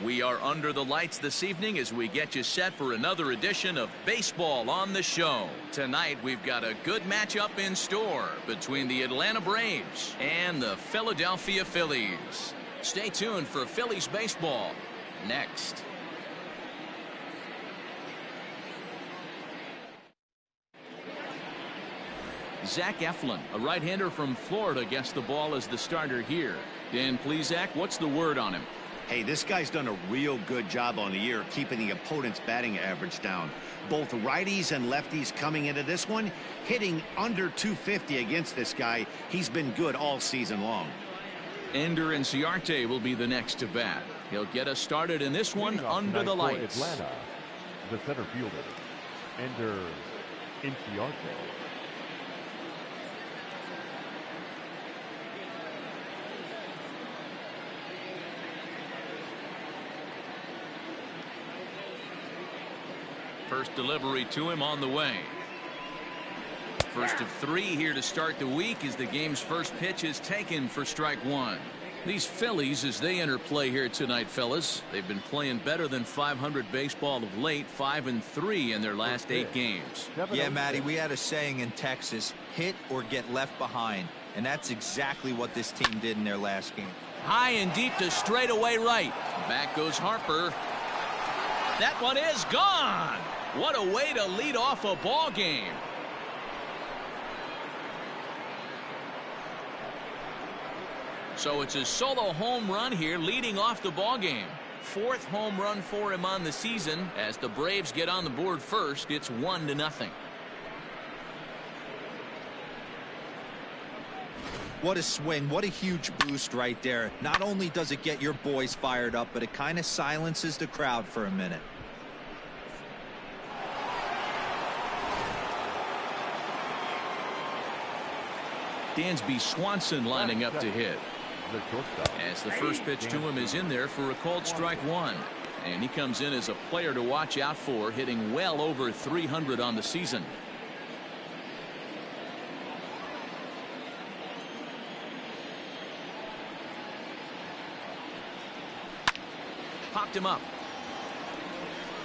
We are under the lights this evening as we get you set for another edition of Baseball on the Show. Tonight we've got a good matchup in store between the Atlanta Braves and the Philadelphia Phillies. Stay tuned for Phillies baseball next. Zach Eflin, a right-hander from Florida, gets the ball as the starter here. Dan Plesac, what's the word on him? Hey, this guy's done a real good job on the year keeping the opponent's batting average down. Both righties and lefties coming into this one, hitting under 250 against this guy. He's been good all season long. Ender Inciarte will be the next to bat. He'll get us started in this one under the lights. Atlanta, the center fielder, Ender Inciarte. First delivery to him on the way. First of 3 here to start the week as the game's first pitch is taken for strike 1. These Phillies, as they enter play here tonight, fellas, they've been playing better than 500 baseball of late, 5-3 in their last 8 games. Yeah, Matty, we had a saying in Texas, hit or get left behind, and that's exactly what this team did in their last game. High and deep to straightaway right. Back goes Harper. That one is gone. What a way to lead off a ball game. So it's a solo home run here leading off the ball game. 4th home run for him on the season. As the Braves get on the board first, it's 1-0. What a swing. What a huge boost right there. Not only does it get your boys fired up, but it kind of silences the crowd for a minute. Dansby Swanson lining up to hit. As the first pitch to him is in there for a called strike 1. And he comes in as a player to watch out for, hitting well over 300 on the season. Popped him up.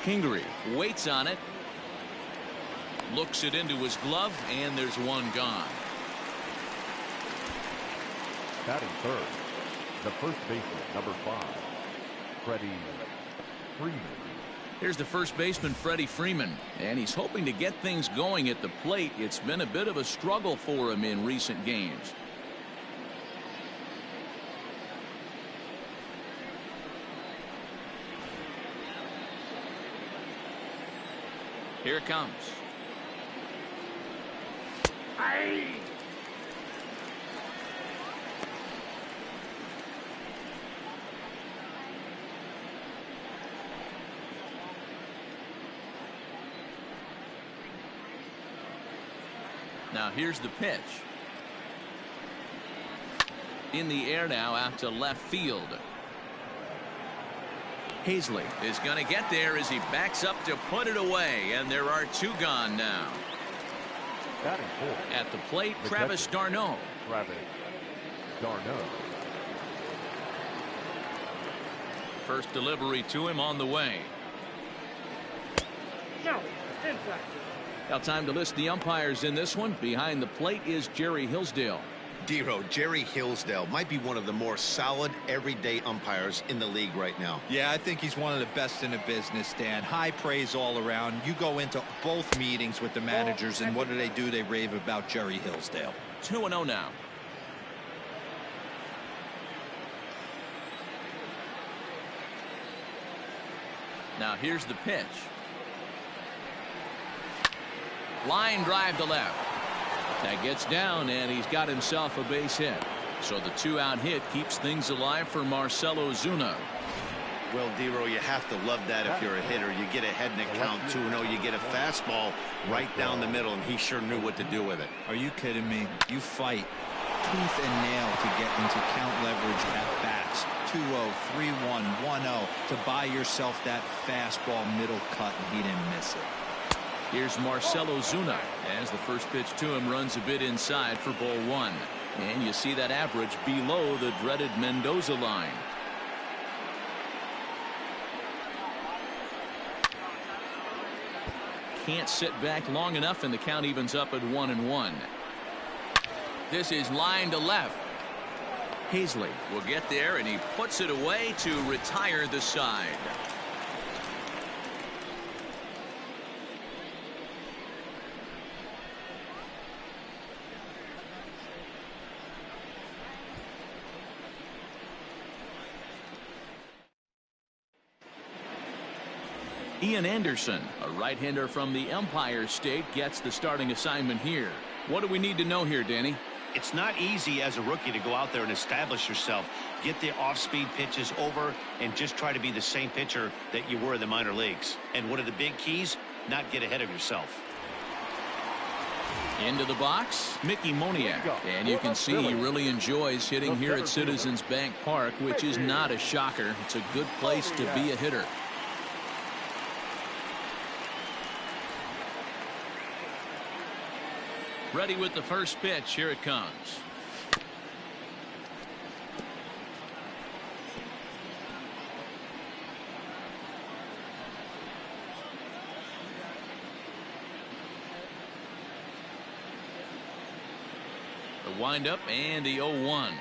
Kingery waits on it. Looks it into his glove, and there's one gone. Batting third, the first baseman, number 5, Freddie Freeman. Here's the first baseman, Freddie Freeman, and he's hoping to get things going at the plate. It's been a bit of a struggle for him in recent games. Here it comes. Aye. Now here's the pitch. In the air now out to left field. Hazley is going to get there as he backs up to put it away, and there are 2 gone now. At the plate, Travis d'Arnaud. First delivery to him on the way. Now time to list the umpires in this one. Behind the plate is Jerry Hillsdale. Dero, Jerry Hillsdale might be one of the more solid everyday umpires in the league right now. Yeah, I think he's one of the best in the business, Dan. High praise all around. You go into both meetings with the managers, and what do? They rave about Jerry Hillsdale. 2-0 now. Now here's the pitch. Line drive to left. That gets down, and he's got himself a base hit. So the 2-out hit keeps things alive for Marcell Ozuna. Well, Dero, you have to love that if you're a hitter. You get ahead in the count 2-0. You get a fastball right down the middle, and he sure knew what to do with it. Are you kidding me? You fight tooth and nail to get into count leverage at bats. 2-0, 3-1, 1-0 to buy yourself that fastball middle cut, and he didn't miss it. Here's Marcell Ozuna as the first pitch to him runs a bit inside for ball 1. And you see that average below the dreaded Mendoza line. can't sit back long enough, and the count evens up at 1-1. This is line to left. Hazley will get there, and he puts it away to retire the side. Ian Anderson, a right-hander from the Empire State, gets the starting assignment here. What do we need to know here, Danny? It's not easy as a rookie to go out there and establish yourself, get the off-speed pitches over, and just try to be the same pitcher that you were in the minor leagues. And one of the big keys, not get ahead of yourself. Into the box, Mickey Moniak. And you can see he really enjoys hitting here at Citizens Bank Park, which is not a shocker. It's a good place to be a hitter. Ready with the first pitch. Here it comes. The windup and the 0-1.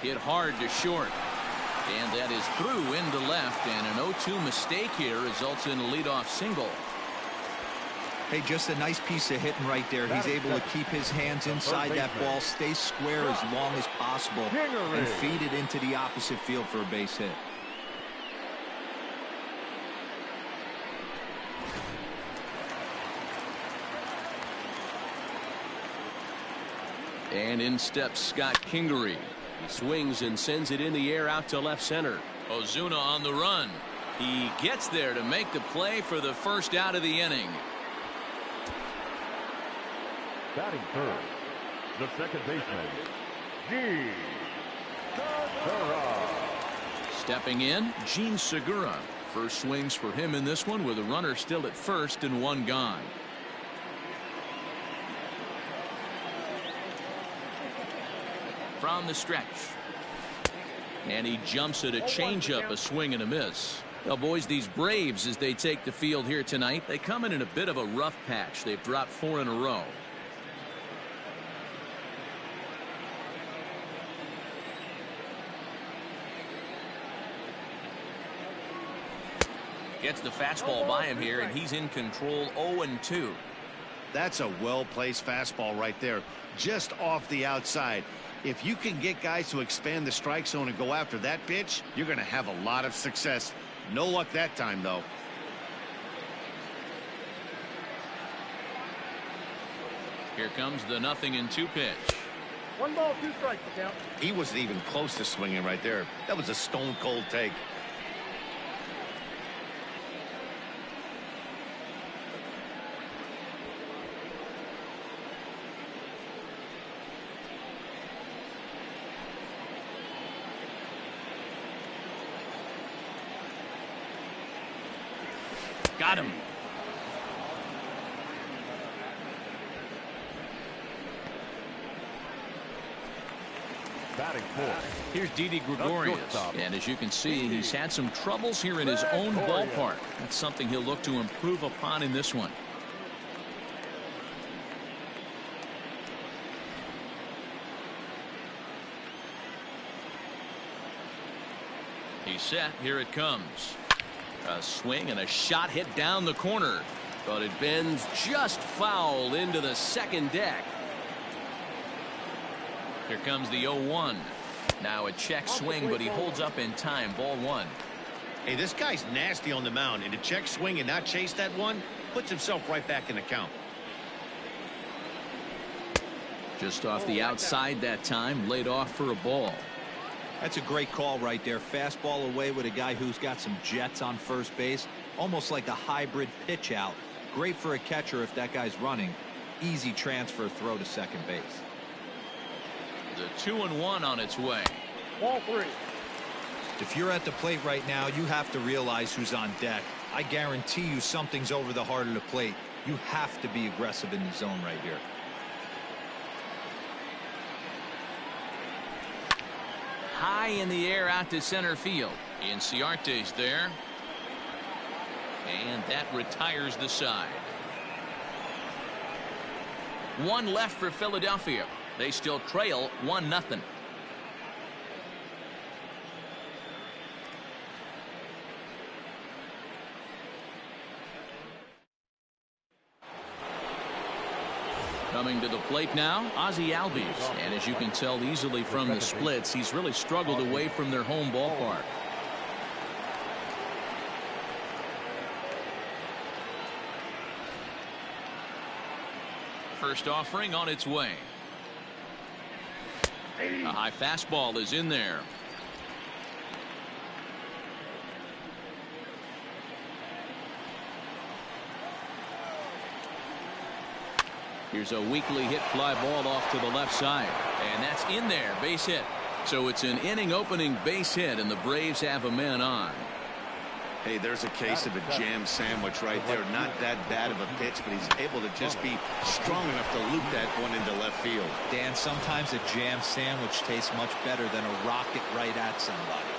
Hit hard to short, and that is through into left, and an 0-2 mistake here results in a leadoff single. Hey, just a nice piece of hitting right there. He's able to keep his hands inside that ball, stay square as long as possible, and feed it into the opposite field for a base hit. And in steps Scott Kingery. He swings and sends it in the air out to left center. Ozuna on the run. He gets there to make the play for the first out of the inning. Batting third, the second baseman, Gene Segura. Stepping in, Gene Segura. First swings for him in this one with a runner still at first and one gone. From the stretch. And he jumps at a changeup, a swing and a miss. Well, boys, these Braves, as they take the field here tonight, they come in a bit of a rough patch. They've dropped 4 in a row. Gets the fastball by him here, and he's in control. 0-2. That's a well-placed fastball right there, just off the outside. If you can get guys to expand the strike zone and go after that pitch, you're going to have a lot of success. No luck that time, though. Here comes the 0-2 pitch. 1 ball, 2 strikes, the count. He wasn't even close to swinging right there. That was a stone-cold take. Got him. Batting fourth. Here's Didi Gregorius, and as you can see, he's had some troubles here in his own ballpark. That's something he'll look to improve upon in this one. He's set. Here it comes. A swing and a shot hit down the corner, but it bends just foul into the second deck. Here comes the 0-1. Now a check swing, but he holds up in time. Ball 1. Hey, this guy's nasty on the mound, and to check swing and not chase that one puts himself right back in the count. Just off the outside that time, laid off for a ball. That's a great call right there. Fastball away with a guy who's got some jets on first base. Almost like a hybrid pitch out. Great for a catcher if that guy's running. Easy transfer throw to second base. The 2-1 on its way. Ball 3. If you're at the plate right now, you have to realize who's on deck. I guarantee you something's over the heart of the plate. You have to be aggressive in the zone right here. High in the air out to center field. Inciarte's there. And that retires the side. One left for Philadelphia. They still trail 1-0. Coming to the plate now, Ozzie Albies. And as you can tell easily from the splits, he's really struggled away from their home ballpark. First offering on its way. A high fastball is in there. Here's a weakly hit fly ball off to the left side. And that's in there. Base hit. So it's an inning opening base hit, and the Braves have a man on. Hey, there's a case of a jam sandwich right there. Not that bad of a pitch, but he's able to just be strong enough to loop that one into left field. Dan, sometimes a jam sandwich tastes much better than a rocket right at somebody.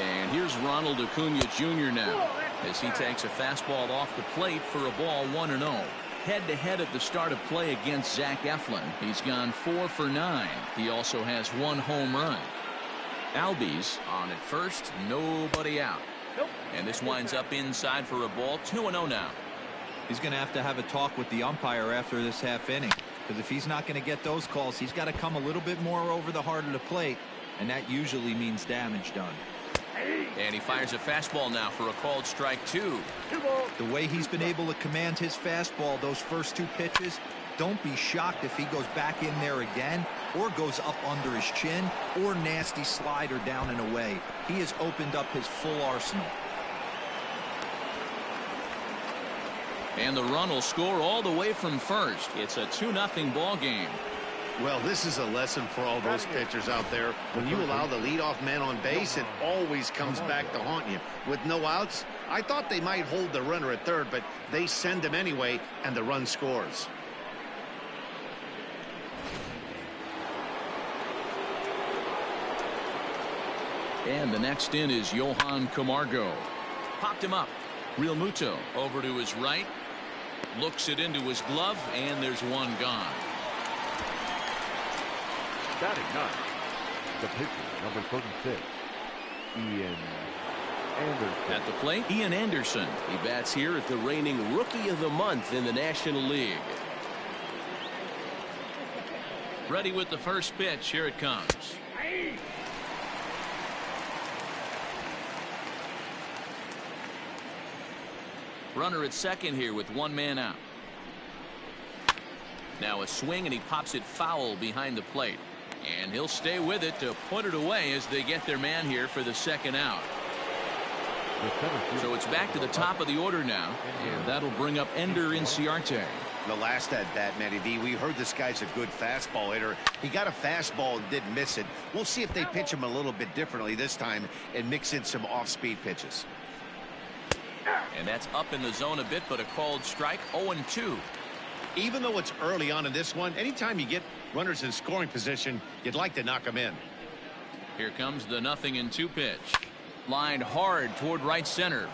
And here's Ronald Acuna Jr. now as he takes a fastball off the plate for a ball 1-0. Head-to-head at the start of play against Zach Eflin. He's gone 4 for 9. He also has 1 home run. Albies on at first, nobody out. And this winds up inside for a ball, 2-0 now. He's going to have a talk with the umpire after this half inning, because if he's not going to get those calls, he's got to come a little bit more over the heart of the plate, and that usually means damage done. And he fires a fastball now for a called strike 2. The way he's been able to command his fastball those first 2 pitches, don't be shocked if he goes back in there again or goes up under his chin or nasty slider down and away. He has opened up his full arsenal. And the run will score all the way from first. It's a 2-0 ball game. Well, this is a lesson for all those pitchers out there. When you allow the leadoff man on base, it always comes back to haunt you. With no outs, I thought they might hold the runner at third, but they send him anyway, and the run scores. And the next in is Johan Camargo. Popped him up. Real Muto over to his right. Looks it into his glove, and there's one gone. Batting 9, the pitcher, number 36, Ian Anderson. At the plate, Ian Anderson. He bats here at the reigning Rookie of the Month in the National League. Ready with the first pitch. Here it comes. Runner at second here with 1 man out. Now a swing, and he pops it foul behind the plate. And he'll stay with it to put it away as they get their man here for the second out. So it's back to the top of the order now, and that'll bring up Ender Inciarte. The last at bat, Matty V, we heard this guy's a good fastball hitter. He got a fastball and didn't miss it. We'll see if they pitch him a little bit differently this time and mix in some off-speed pitches. And that's up in the zone a bit, but a called strike. 0-2. Even though it's early on in this one, anytime you get runners in scoring position, you'd like to knock them in. Here comes the 0-2 pitch. Lined hard toward right center.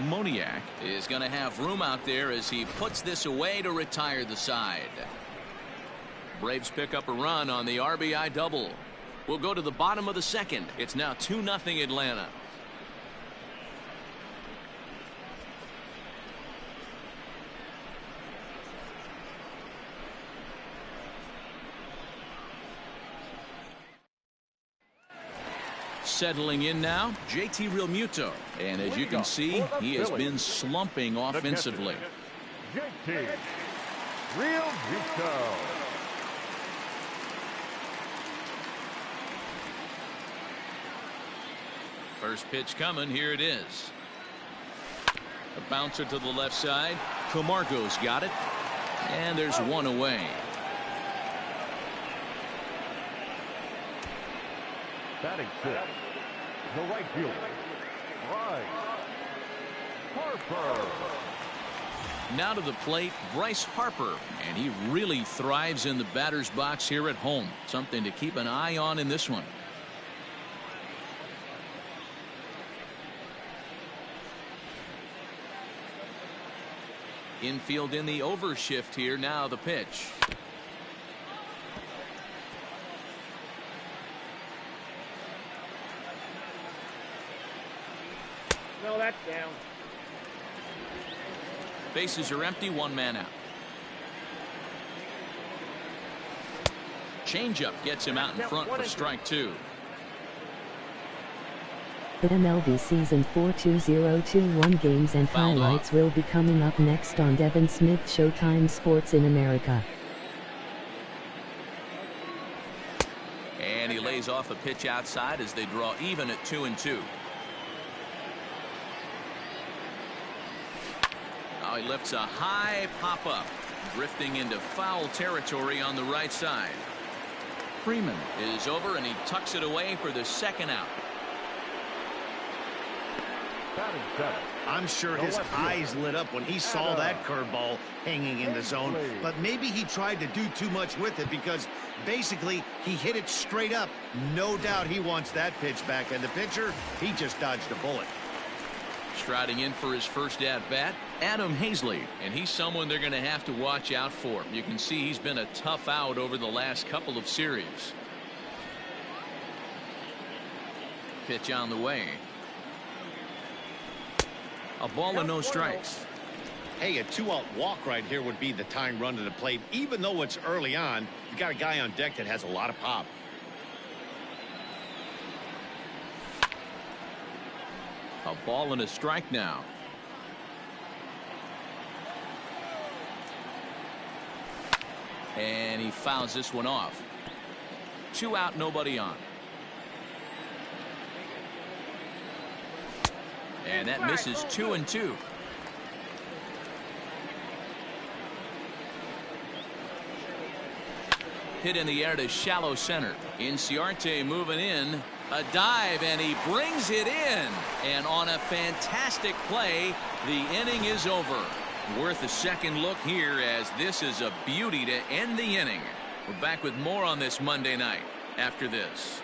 Moniak is going to have room out there as he puts this away to retire the side. Braves pick up a run on the RBI double. We'll go to the bottom of the second. It's now 2-0 Atlanta. Settling in now, JT Realmuto. And as you can see, he has been slumping offensively. JT Realmuto. First pitch coming. Here it is. A bouncer to the left side. Camargo's got it. And there's one away. Batting 6, the right fielder, Bryce Harper. Now to the plate, Bryce Harper, and he really thrives in the batter's box here at home. Something to keep an eye on in this one. Infield in the overshift here. Now the pitch. No, that's down. Bases are empty, one man out. Changeup gets him out in front for strike two. The MLB Season 4 2021 games and highlights will be coming up next on Devin Smith Showtime Sports in America. And he lays off a pitch outside as they draw even at 2-2. Now he lifts a high pop-up, drifting into foul territory on the right side. Freeman is over, and he tucks it away for the second out. I'm sure his eyes lit up when he saw that curveball hanging in the zone, but maybe he tried to do too much with it because basically he hit it straight up. No doubt he wants that pitch back, and the pitcher, he just dodged a bullet. Striding in for his first at-bat, Adam Hazley, and he's someone they're going to have to watch out for. You can see he's been a tough out over the last couple of series. Pitch on the way. A ball and no strikes. Hey, a 2-out walk right here would be the tying run to the plate. Even though it's early on, you got a guy on deck that has a lot of pop. A ball and a strike now. And he fouls this one off. 2 out, nobody on. And that misses 2-2. Hit in the air to shallow center. Inciarte moving in. A dive, and he brings it in. And on a fantastic play, the inning is over. Worth a second look here, as this is a beauty to end the inning. We're back with more on this Monday night after this.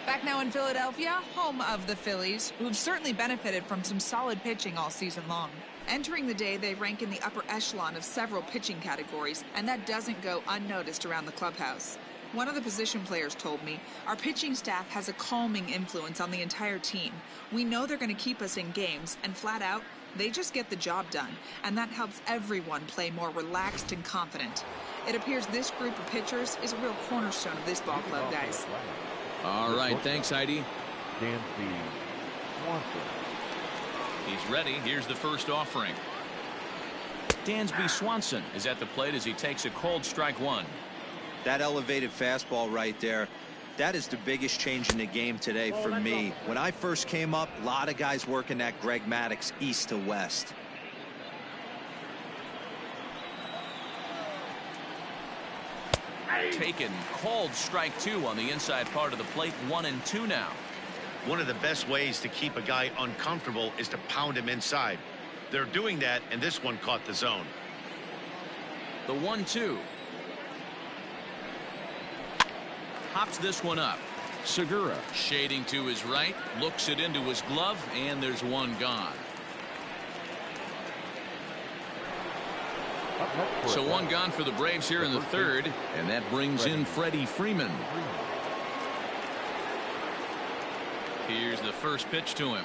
Back now in Philadelphia, home of the Phillies, who've certainly benefited from some solid pitching all season long. Entering the day, they rank in the upper echelon of several pitching categories, and that doesn't go unnoticed around the clubhouse. One of the position players told me, our pitching staff has a calming influence on the entire team. We know they're going to keep us in games, and flat out, they just get the job done, and that helps everyone play more relaxed and confident. It appears this group of pitchers is a real cornerstone of this ball club, guys. All right, thanks, Heidi. Dansby Swanson. He's ready. Here's the first offering. Dansby Swanson is at the plate as he takes a cold strike one. That elevated fastball right there, that is the biggest change in the game today for me. When I first came up, a lot of guys working that Greg Maddux east to west. Taken, called strike two on the inside part of the plate. 1-2 now. One of the best ways to keep a guy uncomfortable is to pound him inside. They're doing that, and this one caught the zone. The 1-2. Hops this one up. Segura shading to his right, looks it into his glove, and there's one gone. So one gone for the Braves here in the third, and that brings in Freddie Freeman. Here's the first pitch to him.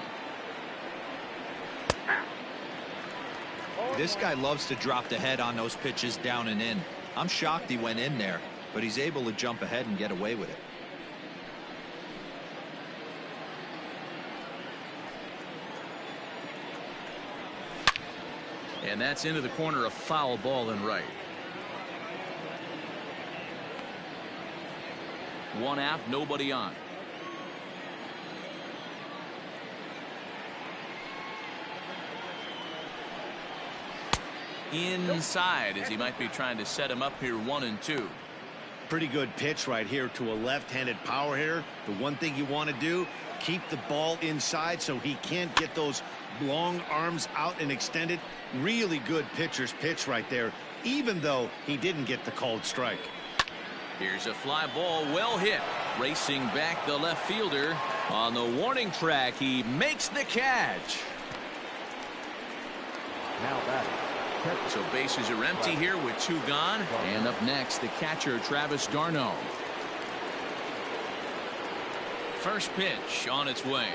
This guy loves to drop the head on those pitches down and in. I'm shocked he went in there, but he's able to jump ahead and get away with it. And that's into the corner, a foul ball and right. One out, nobody on. Inside, as he might be trying to set him up here. 1-2. Pretty good pitch right here to a left-handed power hitter. The one thing you want to do, keep the ball inside so he can't get those long arms out and extended. Really good pitcher's pitch right there, even though he didn't get the called strike. Here's a fly ball, well hit. Racing back the left fielder on the warning track. He makes the catch. Now batting. So bases are empty here with 2 gone. And up next, the catcher, Travis d'Arnaud. First pitch on its way.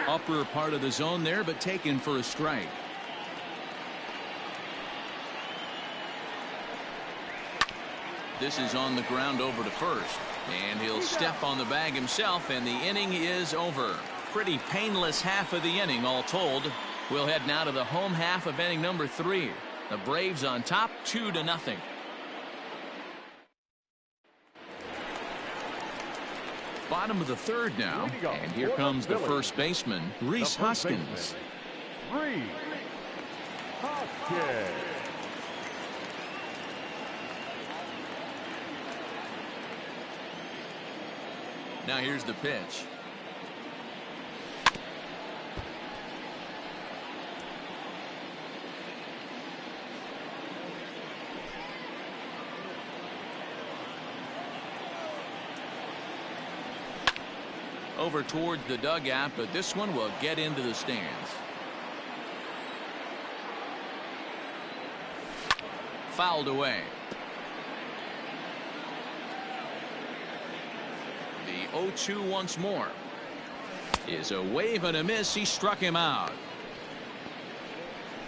Upper part of the zone there, but taken for a strike. This is on the ground over to first. And he'll step on the bag himself, and the inning is over. Pretty painless half of the inning, all told. We'll head now to the home half of inning number 3. The Braves on top, 2-0. Bottom of the 3rd now, and here comes the first baseman, Rhys Hoskins. Rhys Hoskins. Now here's the pitch. Over towards the dugout, but this one will get into the stands. Fouled away. The 0-2 once more. Is a wave and a miss. He struck him out.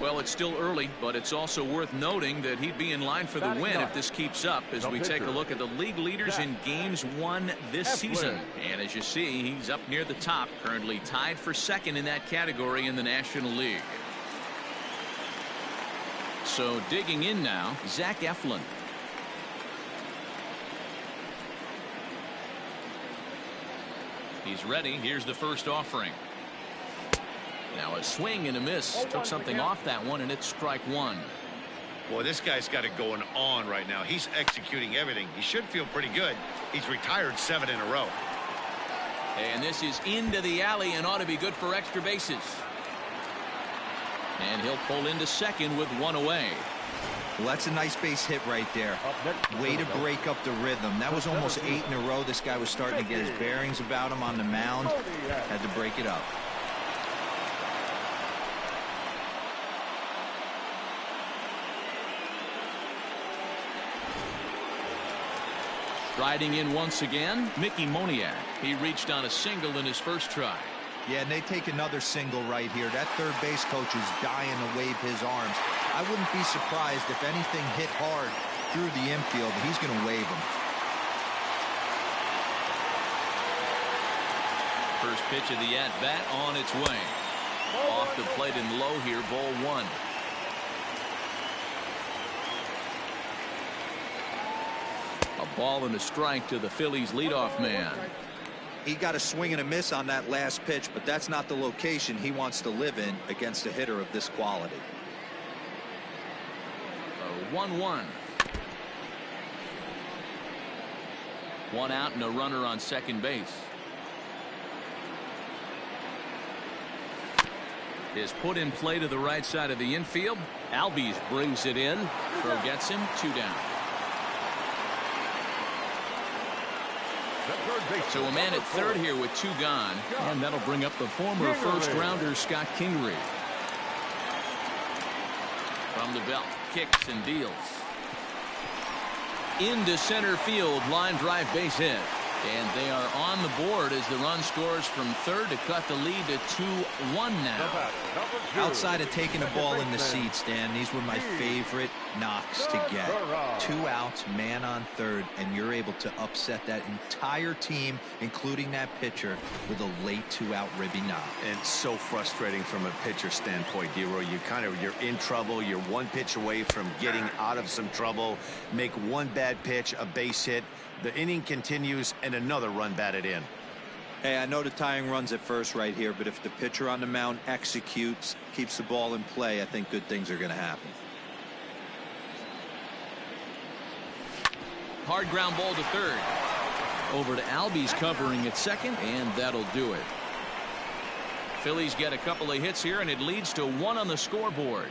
Well, it's still early, but it's also worth noting that he'd be in line for the win if this keeps up as we take a look at the league leaders in games won this season. And as you see, he's up near the top, currently tied for 2nd in that category in the National League. So digging in now, Zach Eflin. He's ready. Here's the first offering. Now a swing and a miss. Took something off that one, and it's strike 1. Boy, this guy's got it going on right now. He's executing everything. He should feel pretty good. He's retired 7 in a row. And this is into the alley and ought to be good for extra bases. And he'll pull into second with 1 away. Well, that's a nice base hit right there. Way to break up the rhythm. That was almost 8 in a row. This guy was starting to get his bearings about him on the mound. Had to break it up. Riding in once again, Mickey Moniak. He reached on a single in his first try. Yeah, and they take another single right here. That third base coach is dying to wave his arms. I wouldn't be surprised if anything hit hard through the infield. He's going to wave them. First pitch of the at-bat on its way. Off the plate and low here, ball 1. A ball and a strike to the Phillies leadoff man. He got a swing and a miss on that last pitch, but that's not the location he wants to live in against a hitter of this quality. A 1-1. 1 out and a runner on second base. Is put in play to the right side of the infield. Albies brings it in. Throw gets him. 2 down. So a man at third here with 2 gone, and that'll bring up the former first-rounder Scott Kingery. From the belt, kicks and deals. Into center field, line drive base hit. And they are on the board as the run scores from third to cut the lead to 2-1 now. Outside of taking a ball in the seats, Dan, these were my favorite knocks to get. 2 outs, man on third, and you're able to upset that entire team, including that pitcher, with a late 2-out ribby knock. And so frustrating from a pitcher standpoint, D-Roy. You're in trouble. You're 1 pitch away from getting out of some trouble. Make 1 bad pitch, a base hit. The inning continues, and another run batted in. Hey, I know the tying runs at first right here, but if the pitcher on the mound executes, keeps the ball in play, I think good things are going to happen. Hard ground ball to third. Over to Albies covering at second, and that'll do it. Phillies get a couple of hits here, and it leads to 1 on the scoreboard.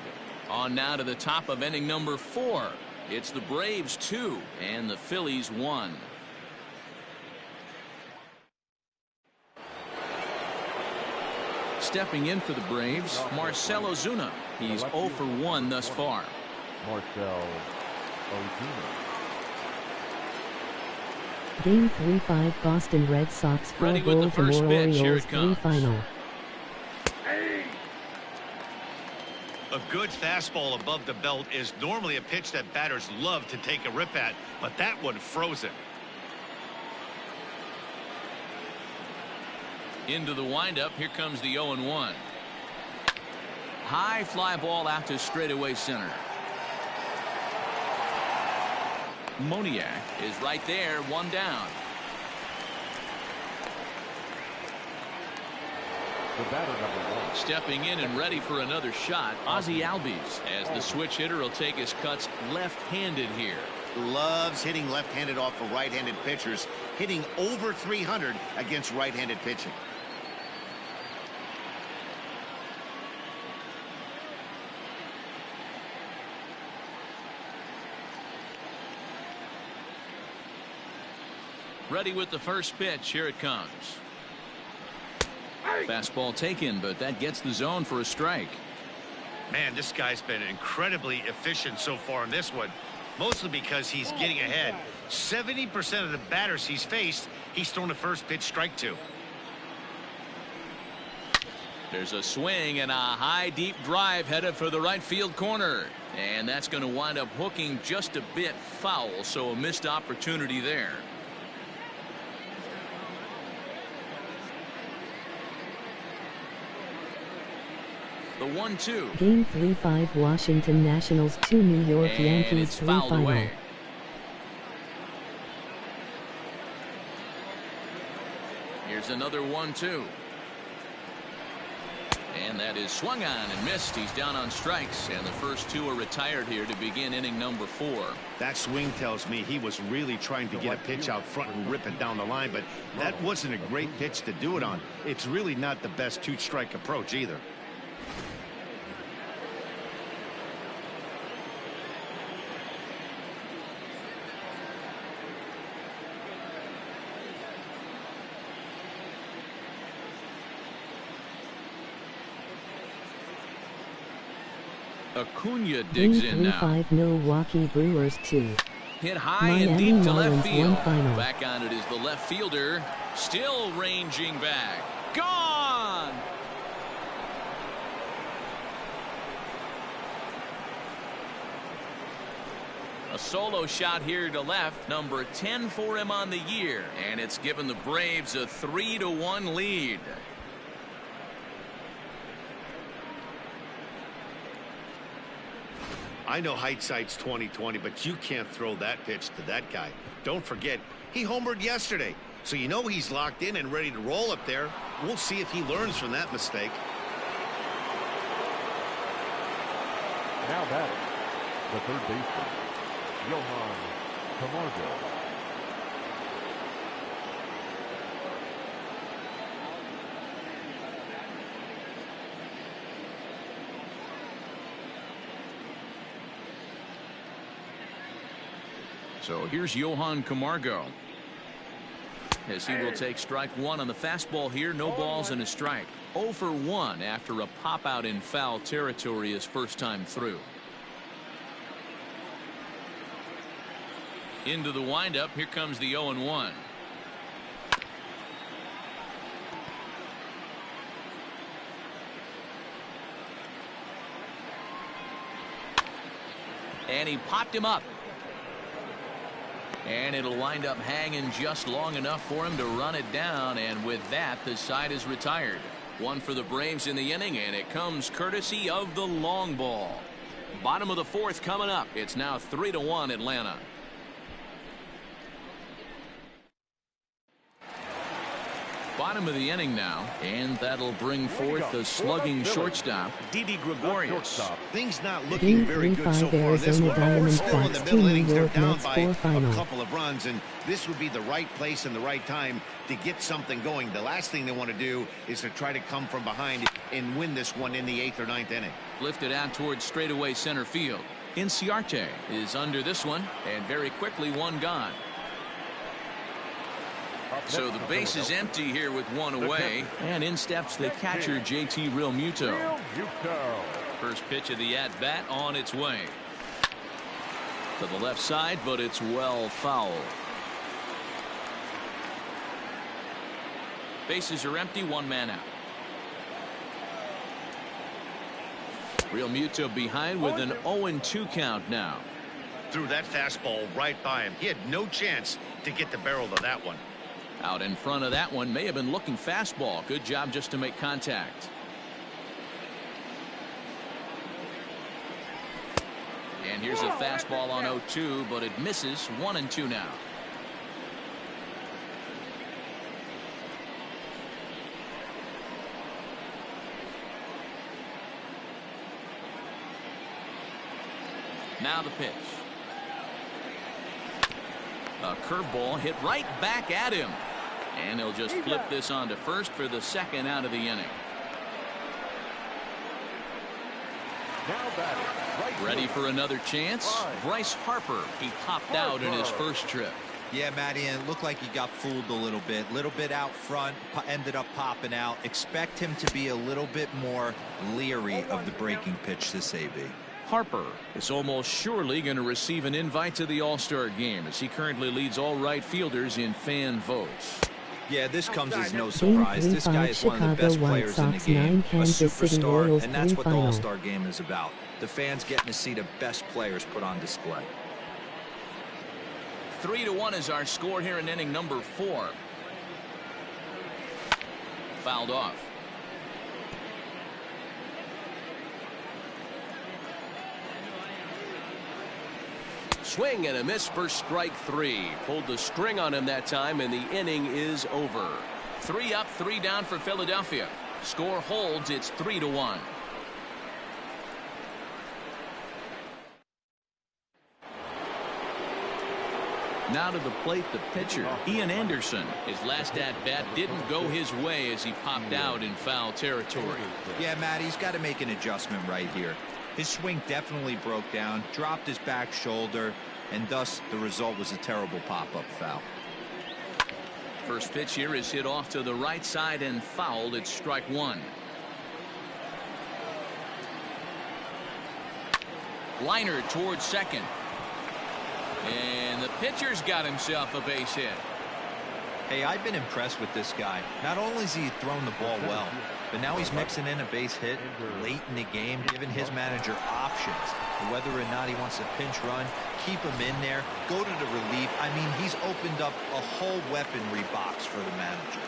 On now to the top of inning number 4. It's the Braves 2 and the Phillies 1. Stepping in for the Braves, Marcell Ozuna. He's 0 for 1 thus far. Marcell Ozuna. Game 3-5 Boston Red Sox 4 Baltimore Orioles 3 final. A good fastball above the belt is normally a pitch that batters love to take a rip at, but that one froze it. Into the windup, here comes the 0-1. High fly ball out to straightaway center. Moniak is right there, 1 down. The batter number 1. Stepping in and ready for another shot, Ozzy Albies, as the switch hitter will take his cuts left-handed here. Loves hitting left-handed off of right-handed pitchers, hitting over 300 against right-handed pitching. Ready with the first pitch. Here it comes. Fastball taken, but that gets the zone for a strike. Man, this guy's been incredibly efficient so far in this one, mostly because he's getting ahead. 70% of the batters he's faced, he's thrown a first pitch strike to. There's a swing and a high deep drive headed for the right field corner, and that's going to wind up hooking just a bit foul, so a missed opportunity there. The 1-2. Game 3-5 Washington Nationals 2 New York Yankees 3 final. Away. Here's another 1-2. And that is swung on and missed. He's down on strikes, and the first 2 are retired here to begin inning number 4. That swing tells me he was really trying to get a pitch out front and rip it down the line, but that wasn't a great pitch to do it on. It's really not the best 2-strike approach either. Acuna digs in now. 3-5 Milwaukee Brewers 2. Hit high Miami and deep to Marlins left field. 1 final. Back on it is the left fielder. Still ranging back. Gone! A solo shot here to left. Number 10 for him on the year. And it's given the Braves a 3-1 lead. I know hindsight's 20/20, but you can't throw that pitch to that guy. Don't forget, he homered yesterday, so you know he's locked in and ready to roll up there. We'll see if he learns from that mistake. Now batting, the third baseman, Johan Camargo. So here's Johan Camargo, as he will take strike 1 on the fastball here. No balls and a strike. 0 for 1 after a pop out in foul territory his first time through. Into the windup. Here comes the 0-1. And he popped him up. And it'll wind up hanging just long enough for him to run it down, and with that the side is retired. 1 for the Braves in the inning, and it comes courtesy of the long ball. Bottom of the 4th coming up. It's now 3-1 Atlanta. Bottom of the inning now, and that'll bring forth the slugging shortstop, Didi Gregorius. Things not looking very good so far this one, but we're still in the middle innings. They're down by a couple of runs, and this would be the right place and the right time to get something going. The last thing they want to do is to try to come from behind and win this one in the 8th or 9th inning. Lifted out towards straightaway center field. Inciarte is under this one, and very quickly one gone. So the base is empty here with one away, and in steps the catcher, JT Realmuto. First pitch of the at-bat on its way. To the left side, but it's well fouled. Bases are empty, one man out. Realmuto behind with an 0-2 count now. Threw that fastball right by him. He had no chance to get the barrel of that one. Out in front of that one, may have been looking fastball. Good job just to make contact. And here's a fastball on 0-2, but it misses. 1-2 now. Now the pitch. A curveball hit right back at him. And he'll just flip this on to first for the second out of the inning. Ready for another chance? Bryce Harper. He popped out in his first trip. Yeah, Matty, and it looked like he got fooled a little bit out front, ended up popping out. Expect him to be a little bit more leery of the breaking pitch this AB. Harper is almost surely going to receive an invite to the All-Star game, as he currently leads all right fielders in fan votes. Yeah, this comes as no surprise. This guy is one of the best players in the game, a superstar, and that's what the All-Star game is about. The fans getting to see the best players put on display. 3-1 is our score here in inning number 4. Fouled off. Swing and a miss for strike 3. Pulled the string on him that time, and the inning is over. 3 up, 3 down for Philadelphia. Score holds. It's 3-1. Now to the plate, the pitcher, Ian Anderson. His last at-bat didn't go his way as he popped out in foul territory. Yeah, Matt, he's got to make an adjustment right here. His swing definitely broke down, dropped his back shoulder, and thus the result was a terrible pop-up foul. First pitch here is hit off to the right side and fouled. It's strike 1. Liner towards second. And the pitcher's got himself a base hit. Hey, I've been impressed with this guy. Not only has he thrown the ball well, but now he's mixing in a base hit late in the game, giving his manager options. Whether or not he wants a pinch run, keep him in there, go to the relief. I mean, he's opened up a whole weaponry box for the manager.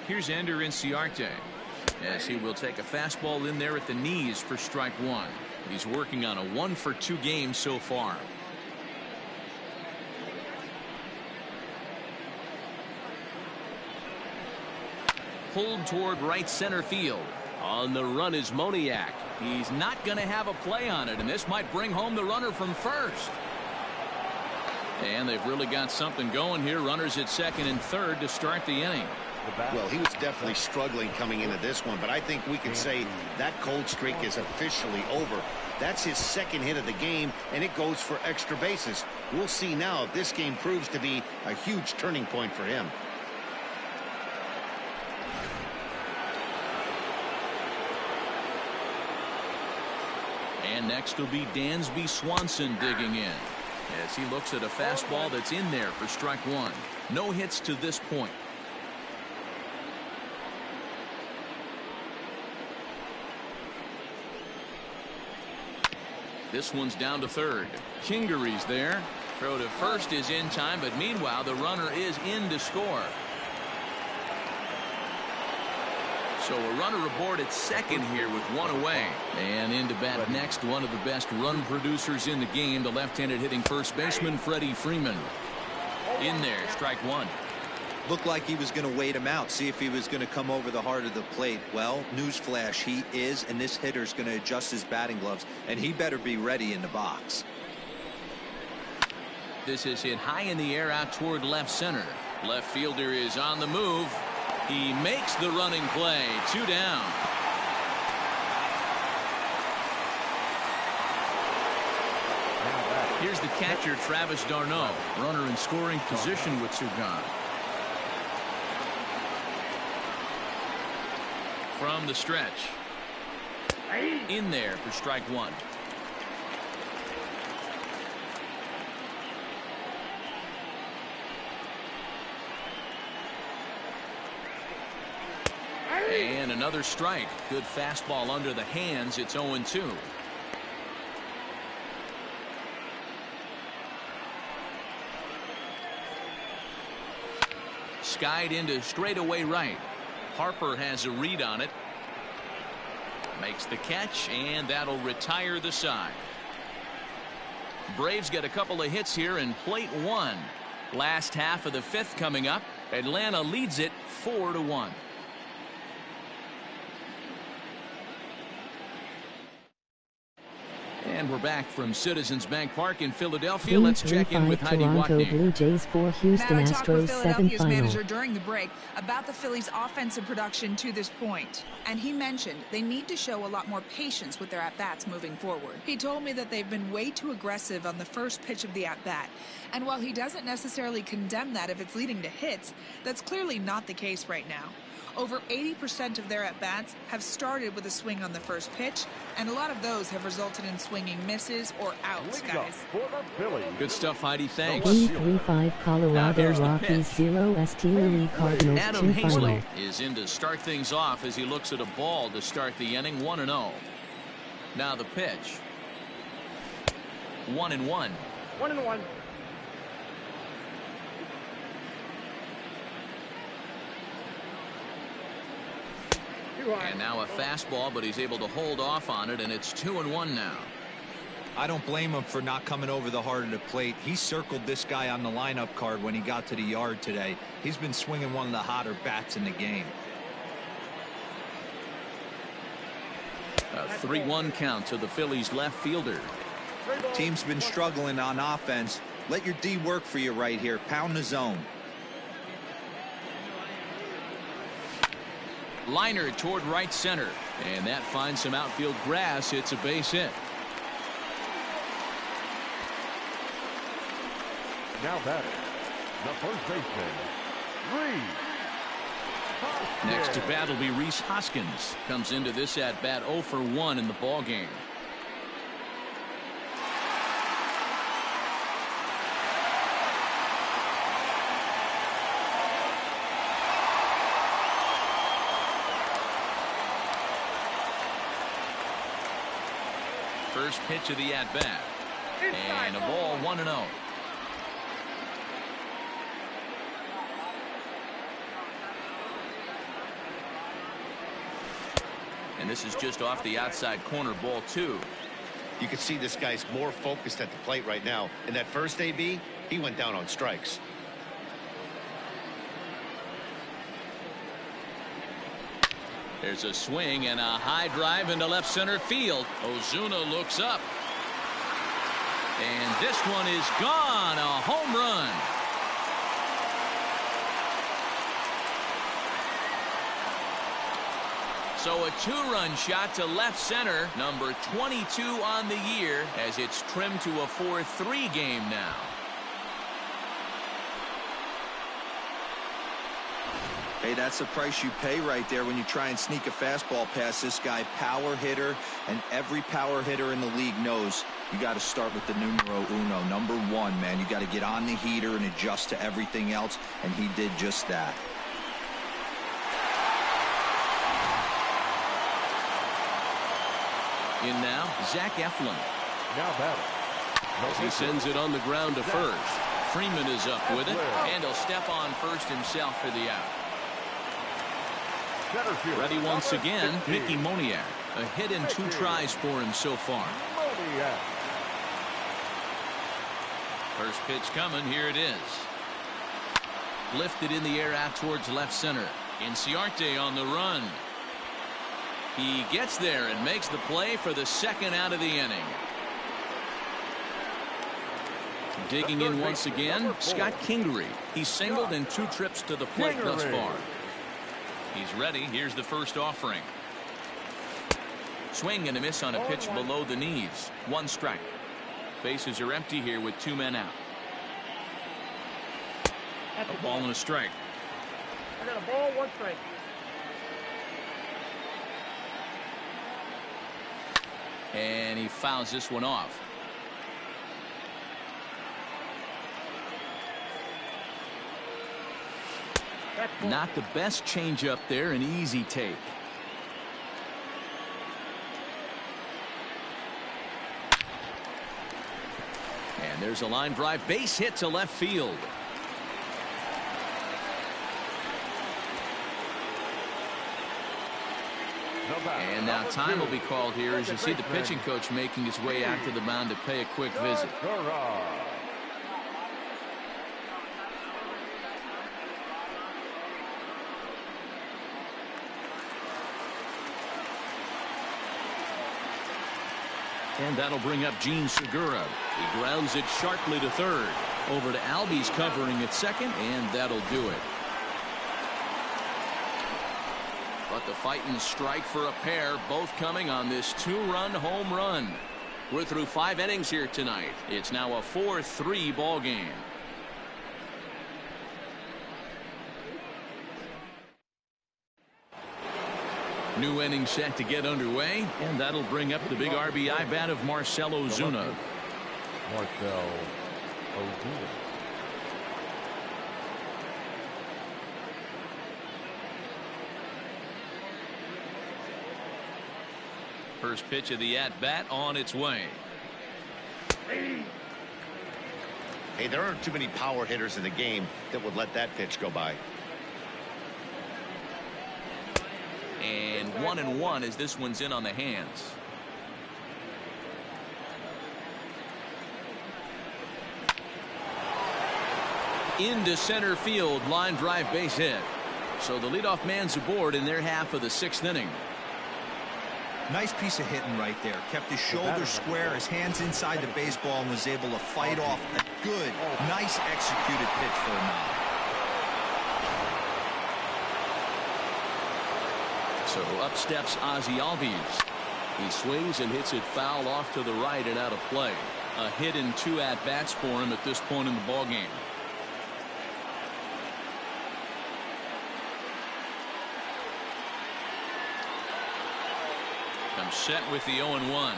Here's Ender Inciarte, as he will take a fastball in there at the knees for strike 1. He's working on a 1-for-2 game so far. Pulled toward right center field. On the run is Moniak. He's not going to have a play on it, and this might bring home the runner from first. And they've really got something going here. Runners at second and third to start the inning. Well, he was definitely struggling coming into this one, but I think we can say that cold streak is officially over. That's his second hit of the game, and it goes for extra bases. We'll see now if this game proves to be a huge turning point for him. And next will be Dansby Swanson digging in, as he looks at a fastball that's in there for strike 1. No hits to this point. This one's down to third. Kingery's there. Throw to first is in time, but meanwhile the runner is in to score. So a runner aboard at second here with one away. And in to bat next, one of the best run producers in the game, the left-handed hitting first baseman Freddie Freeman. In there, strike one. Looked like he was going to wait him out, see if he was going to come over the heart of the plate. Well, newsflash, he is, and this hitter's going to adjust his batting gloves, and he better be ready in the box. This is hit high in the air out toward left center. Left fielder is on the move. He makes the running play. 2 down. Here's the catcher, Travis d'Arnaud. Runner in scoring position with 2 gone. From the stretch. In there for strike one. And another strike. Good fastball under the hands. It's 0-2. Skied into straightaway right. Harper has a read on it. Makes the catch, and that'll retire the side. Braves get a couple of hits here in plate 1. Last half of the 5th coming up. Atlanta leads it 4-1. And we're back from Citizens Bank Park in Philadelphia. Let's check in with Heidi Toronto Watney. Blue Jays 4 Houston Matt, I talked with Astros 7 Philadelphia's final. manager during the break about the Phillies' offensive production to this point. And he mentioned they need to show a lot more patience with their at-bats moving forward. He told me that they've been way too aggressive on the first pitch of the at-bat. And while he doesn't necessarily condemn that if it's leading to hits, that's clearly not the case right now. Over 80% of their at-bats have started with a swing on the first pitch, and a lot of those have resulted in swinging misses or outs, guys. Good stuff, Heidi. Thanks. Game 3-5 Colorado here's the Rockies pitch. 0 ST Louis Cardinals Adam 2 Hazley final. is in to start things off as he looks at a ball to start the inning. 1-0. Now the pitch. 1-1. 1-1. And now a fastball, but he's able to hold off on it, and it's 2-1 now. I don't blame him for not coming over the heart of the plate. He circled this guy on the lineup card when he got to the yard today. He's been swinging one of the hotter bats in the game. A 3-1 count to the Phillies left fielder. Team's been struggling on offense. Let your D work for you right here. Pound the zone. Liner toward right center, and that finds some outfield grass. It's a base hit. Now batting, the first baseman, Reese Hoskins. Next to bat will be Rhys Hoskins. Comes into this at bat 0 for 1 in the ball game. First pitch of the at bat, and a ball 1-0. And this is just off the outside corner, ball 2. You can see this guy's more focused at the plate right now. In that first AB, he went down on strikes. There's a swing and a high drive into left center field. Ozuna looks up. And this one is gone. A home run. So a 2-run shot to left center, number 22 on the year, as it's trimmed to a 4-3 game now. Hey, that's the price you pay right there when you try and sneak a fastball past this guy. Power hitter, and every power hitter in the league knows you got to start with the numero uno, number 1, man. You got to get on the heater and adjust to everything else, and he did just that. In now, Zach Eflin. Now batting, As he sends it on the ground to first. Freeman is up with it, and he'll step on first himself for the out. Center field. Ready once Number again, 16. Mickey Moniak. A hit in 2 tries for him so far. Moniak. First pitch coming. Here it is. Lifted in the air out towards left center. Inciarte on the run. He gets there and makes the play for the second out of the inning. Digging in once again, Scott Kingery. He's singled in 2 trips to the plate thus far. He's ready. Here's the first offering. Swing and a miss on a pitch below the knees. 1 strike. Bases are empty here with 2 men out. A ball and a strike. I got a ball, 1 strike. And he fouls this one off. Not the best changeup there, an easy take. And there's a line drive, base hit to left field. And now time will be called here as you see the pitching coach making his way out to the mound to pay a quick visit. And that'll bring up Gene Segura. He grounds it sharply to third. Over to Albies covering at second, and that'll do it. But the fighting strike for a pair, both coming on this 2-run home run. We're through 5 innings here tonight. It's now a 4-3 ball game. New inning set to get underway, and that'll bring up the big RBI bat of Marcell Ozuna. Marcell Ozuna. First pitch of the at-bat on its way. Hey, there aren't too many power hitters in the game that would let that pitch go by. And 1-1 as this one's in on the hands. Into center field, line drive, base hit. So the leadoff man's aboard in their half of the 6th inning. Nice piece of hitting right there. Kept his shoulders square, his hands inside the baseball, and was able to fight off a good, nice executed pitch for a knock. So up steps Ozzie Albies. He swings and hits it foul off to the right and out of play. A hit in 2 at-bats for him at this point in the ballgame. Comes set with the 0-1.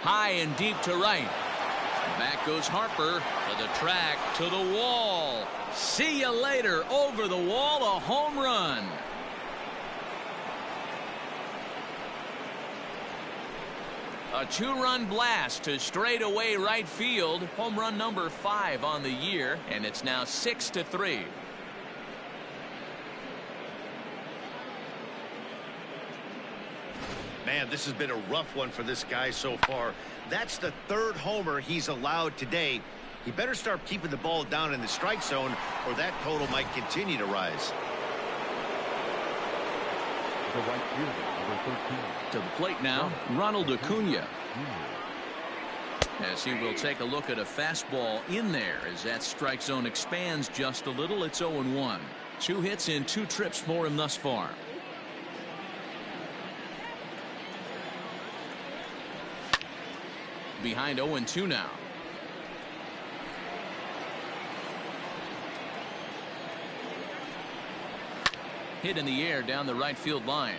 High and deep to right. Back goes Harper to the track, to the wall. See you later. Over the wall, a home run. A 2-run blast to straightaway right field. Home run number 5 on the year, and it's now 6-3. Man, this has been a rough one for this guy so far. That's the 3rd homer he's allowed today. He better start keeping the ball down in the strike zone, or that total might continue to rise. The right fielder, number 13. To the plate now, Ronald Acuna. As he will take a look at a fastball in there as that strike zone expands just a little. It's 0-1. 2 hits in 2 trips for him thus far. Behind 0-2 now. Hit in the air down the right field line.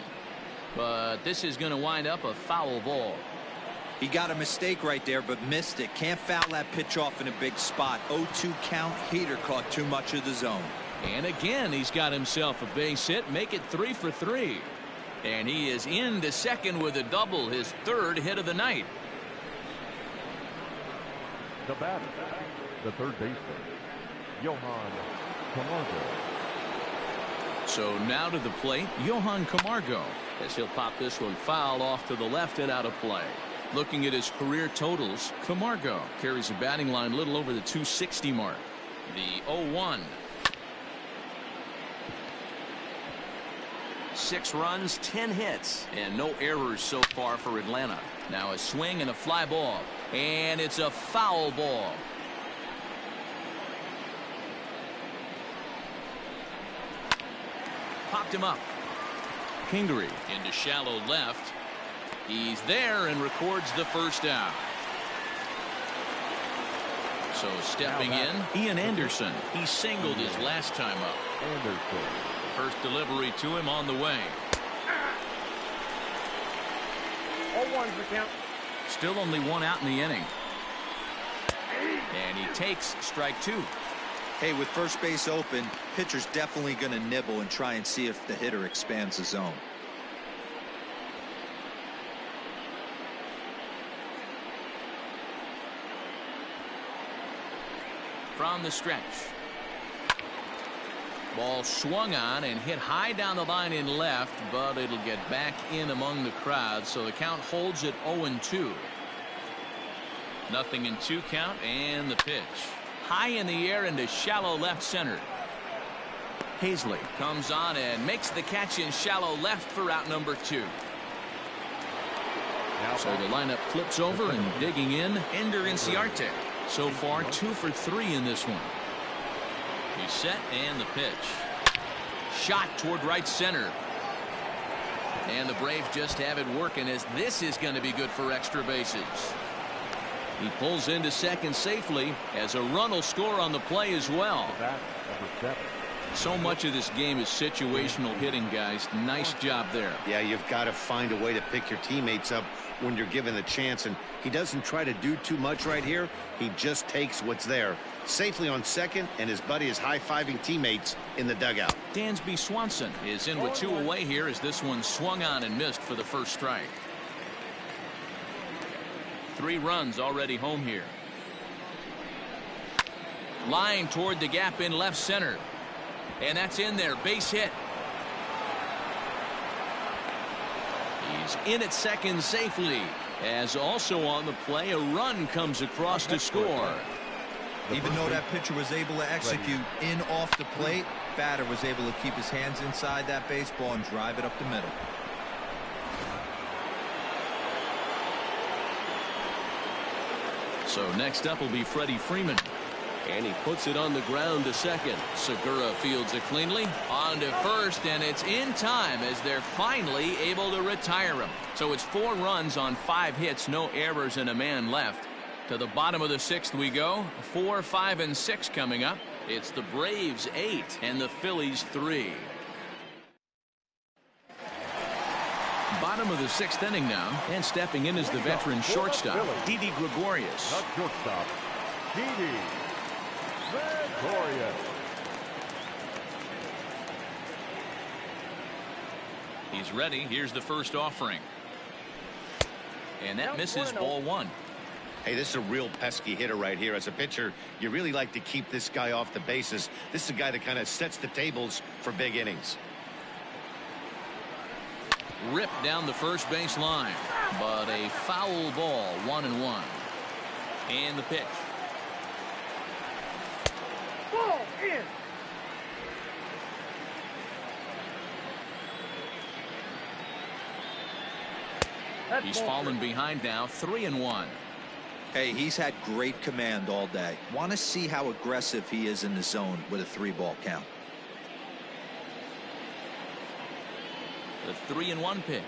But this is going to wind up a foul ball. He got a mistake right there, but missed it. Can't foul that pitch off in a big spot. 0-2 count. Hader caught too much of the zone. And again, he's got himself a base hit. Make it 3 for 3. And he is into second with a double, his 3rd hit of the night. The batter, the third baseman, Johan Camargo. So now to the plate, Johan Camargo, as he'll pop this one foul off to the left and out of play. Looking at his career totals, Camargo carries a batting line a little over the 260 mark. The 0-1. 6 runs, 10 hits, and no errors so far for Atlanta. Now a swing and a fly ball, and it's a foul ball. Popped him up. Kingery into shallow left. He's there and records the first out. So stepping in, Ian Anderson. He singled his last time up. Anderson. First delivery to him on the way. 0-1's the count. Still only 1 out in the inning. And he takes strike 2. Hey, with first base open, pitcher's definitely going to nibble and try and see if the hitter expands the zone. From the stretch. Ball swung on and hit high down the line in left, but it'll get back in among the crowd, so the count holds at 0-2. Nothing in 2 count, and the pitch. High in the air into shallow left center. Hazley comes on and makes the catch in shallow left for out number 2. So the lineup flips over and digging in, Ender Inciarte. So far 2 for 3 in this one. He's set and the pitch. Shot toward right center. And the Braves just have it working, as this is going to be good for extra bases. He pulls into second safely, as a run will score on the play as well. Bat number 7. So much of this game is situational hitting, guys. Nice job there. Yeah, you've got to find a way to pick your teammates up when you're given the chance, and he doesn't try to do too much right here. He just takes what's there. Safely on second, and his buddy is high-fiving teammates in the dugout. Dansby Swanson is in with 2 away here, as this one swung on and missed for the first strike. 3 runs already home here. Line toward the gap in left center. And that's in there. Base hit. He's in at second safely, as also on the play a run comes across to score. Even though that pitcher was able to execute in off the plate, batter was able to keep his hands inside that baseball and drive it up the middle. So next up will be Freddie Freeman. And he puts it on the ground to second. Segura fields it cleanly. On to first, and it's in time as they're finally able to retire him. So it's 4 runs on 5 hits, no errors, and a man left. To the bottom of the 6th we go. 4, 5, and 6 coming up. It's the Braves 8 and the Phillies 3. Bottom of the 6th inning now, and stepping in is the veteran shortstop, Didi Gregorius. Not shortstop, Didi Gregorius. He's ready. Here's the first offering. And that misses ball 1. Hey, this is a real pesky hitter right here. As a pitcher, you really like to keep this guy off the bases. This is a guy that kind of sets the tables for big innings. Ripped down the first base line, but a foul ball, 1-1. And the pitch. Ball in. He's fallen behind now, 3-1. Hey, he's had great command all day. Want to see how aggressive he is in the zone with a 3-ball count. The 3-1 pitch.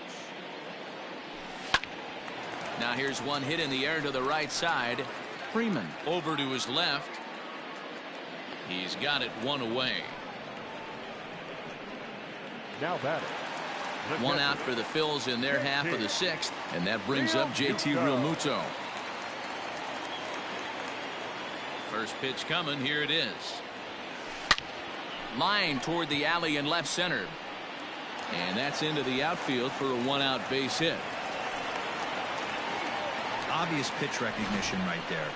Now here's one hit in the air to the right side. Freeman over to his left. He's got it 1 away. Now batting. 1 out for the Phils in their half of the 6th, and that brings up JT Realmuto. First pitch coming. Here it is. Line toward the alley in left center. And that's into the outfield for a 1-out base hit. Obvious pitch recognition right there.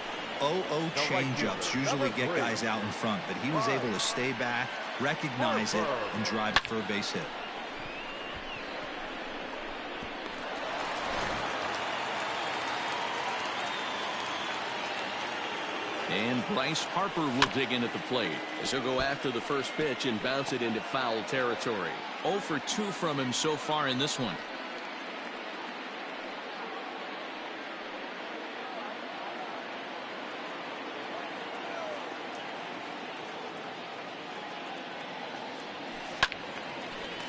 0-0 changeups usually get guys out in front, but he was able to stay back, recognize it, and drive it for a base hit. And Bryce Harper will dig in at the plate as he'll go after the first pitch and bounce it into foul territory. 0 for 2 from him so far in this one.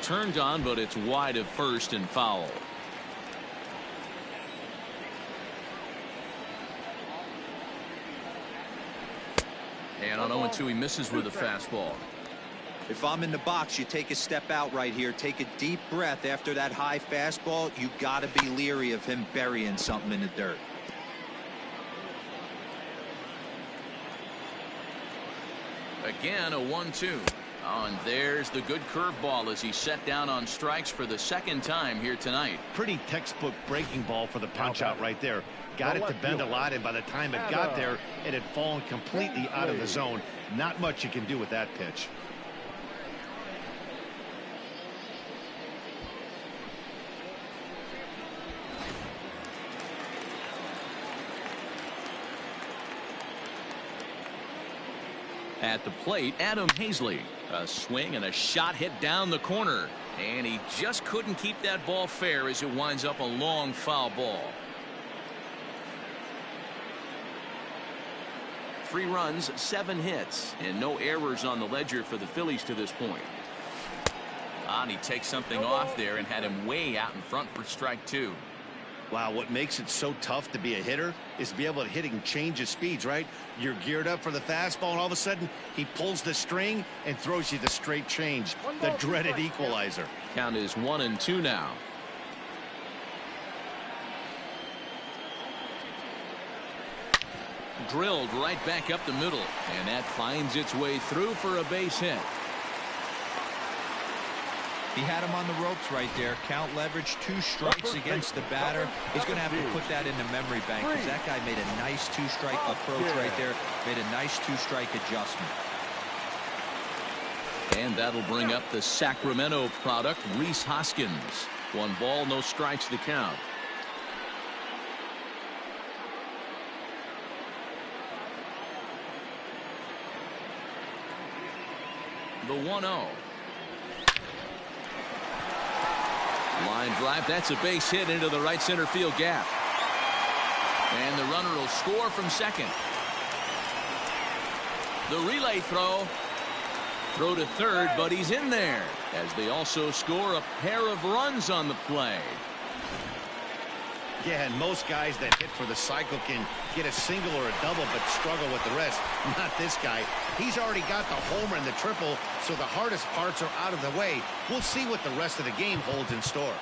Turned on, but it's wide of first and foul. And on 0-2, he misses with a fastball. If I'm in the box, you take a step out right here. Take a deep breath after that high fastball. You got to be leery of him burying something in the dirt. Again, a 1-2. Oh, and there's the good curveball as he set down on strikes for the second time here tonight. Pretty textbook breaking ball for the punch out right there. Got it to bend a lot, and by the time it got there, it had fallen completely out of the zone. Not much you can do with that pitch. At the plate, Adam Hazley. A swing and a shot hit down the corner. And he just couldn't keep that ball fair as it winds up a long foul ball. 3 runs, 7 hits, and no errors on the ledger for the Phillies to this point. And he takes something off there and had him way out in front for strike 2. Wow, what makes it so tough to be a hitter is to be able to hit and change his speeds, right? You're geared up for the fastball, and all of a sudden, he pulls the string and throws you the straight change, the dreaded equalizer. Count is 1-2 now. Drilled right back up the middle, and that finds its way through for a base hit. He had him on the ropes right there. Count leverage, 2 strikes against the batter. He's going to have to put that in the memory bank because that guy made a nice 2-strike approach right there. Made a nice 2-strike adjustment. And that'll bring up the Sacramento product, Rhys Hoskins. 1 ball, no strikes to count. The 1-0. Line drive, that's a base hit into the right center field gap. And the runner will score from second. The relay throw. Throw to third, but he's in there as they also score a pair of runs on the play. Yeah, and most guys that hit for the cycle can get a single or a double but struggle with the rest. Not this guy. He's already got the homer and the triple, so the hardest parts are out of the way. We'll see what the rest of the game holds in store.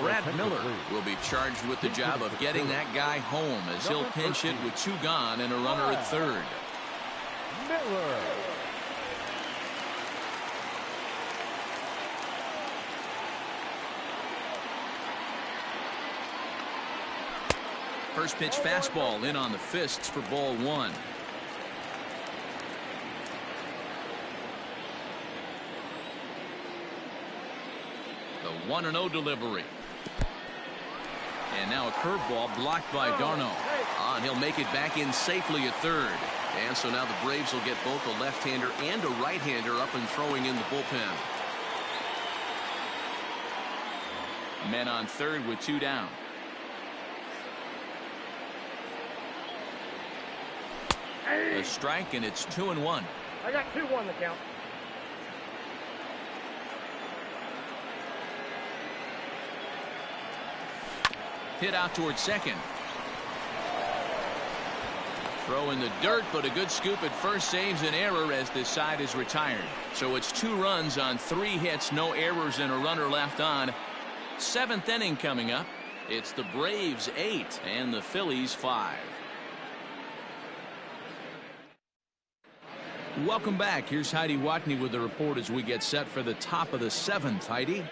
Brad Miller will be charged with the job of getting that guy home as he'll pinch hit with 2 gone and a runner at third. Miller. First pitch fastball in on the fists for ball 1. The 1-0 delivery. And now a curveball blocked by Darno. And he'll make it back in safely at third. And so now the Braves will get both a left-hander and a right-hander up and throwing in the bullpen. Men on third with 2 down. A strike, and it's 2-1. I got 2-1 the count. Hit out towards second. Throw in the dirt, but a good scoop at first saves an error as this side is retired. So it's 2 runs on 3 hits, no errors, and a runner left on. 7th inning coming up. It's the Braves 8 and the Phillies 5. Welcome back. Here's Heidi Watney with the report as we get set for the top of the 7th. Heidi.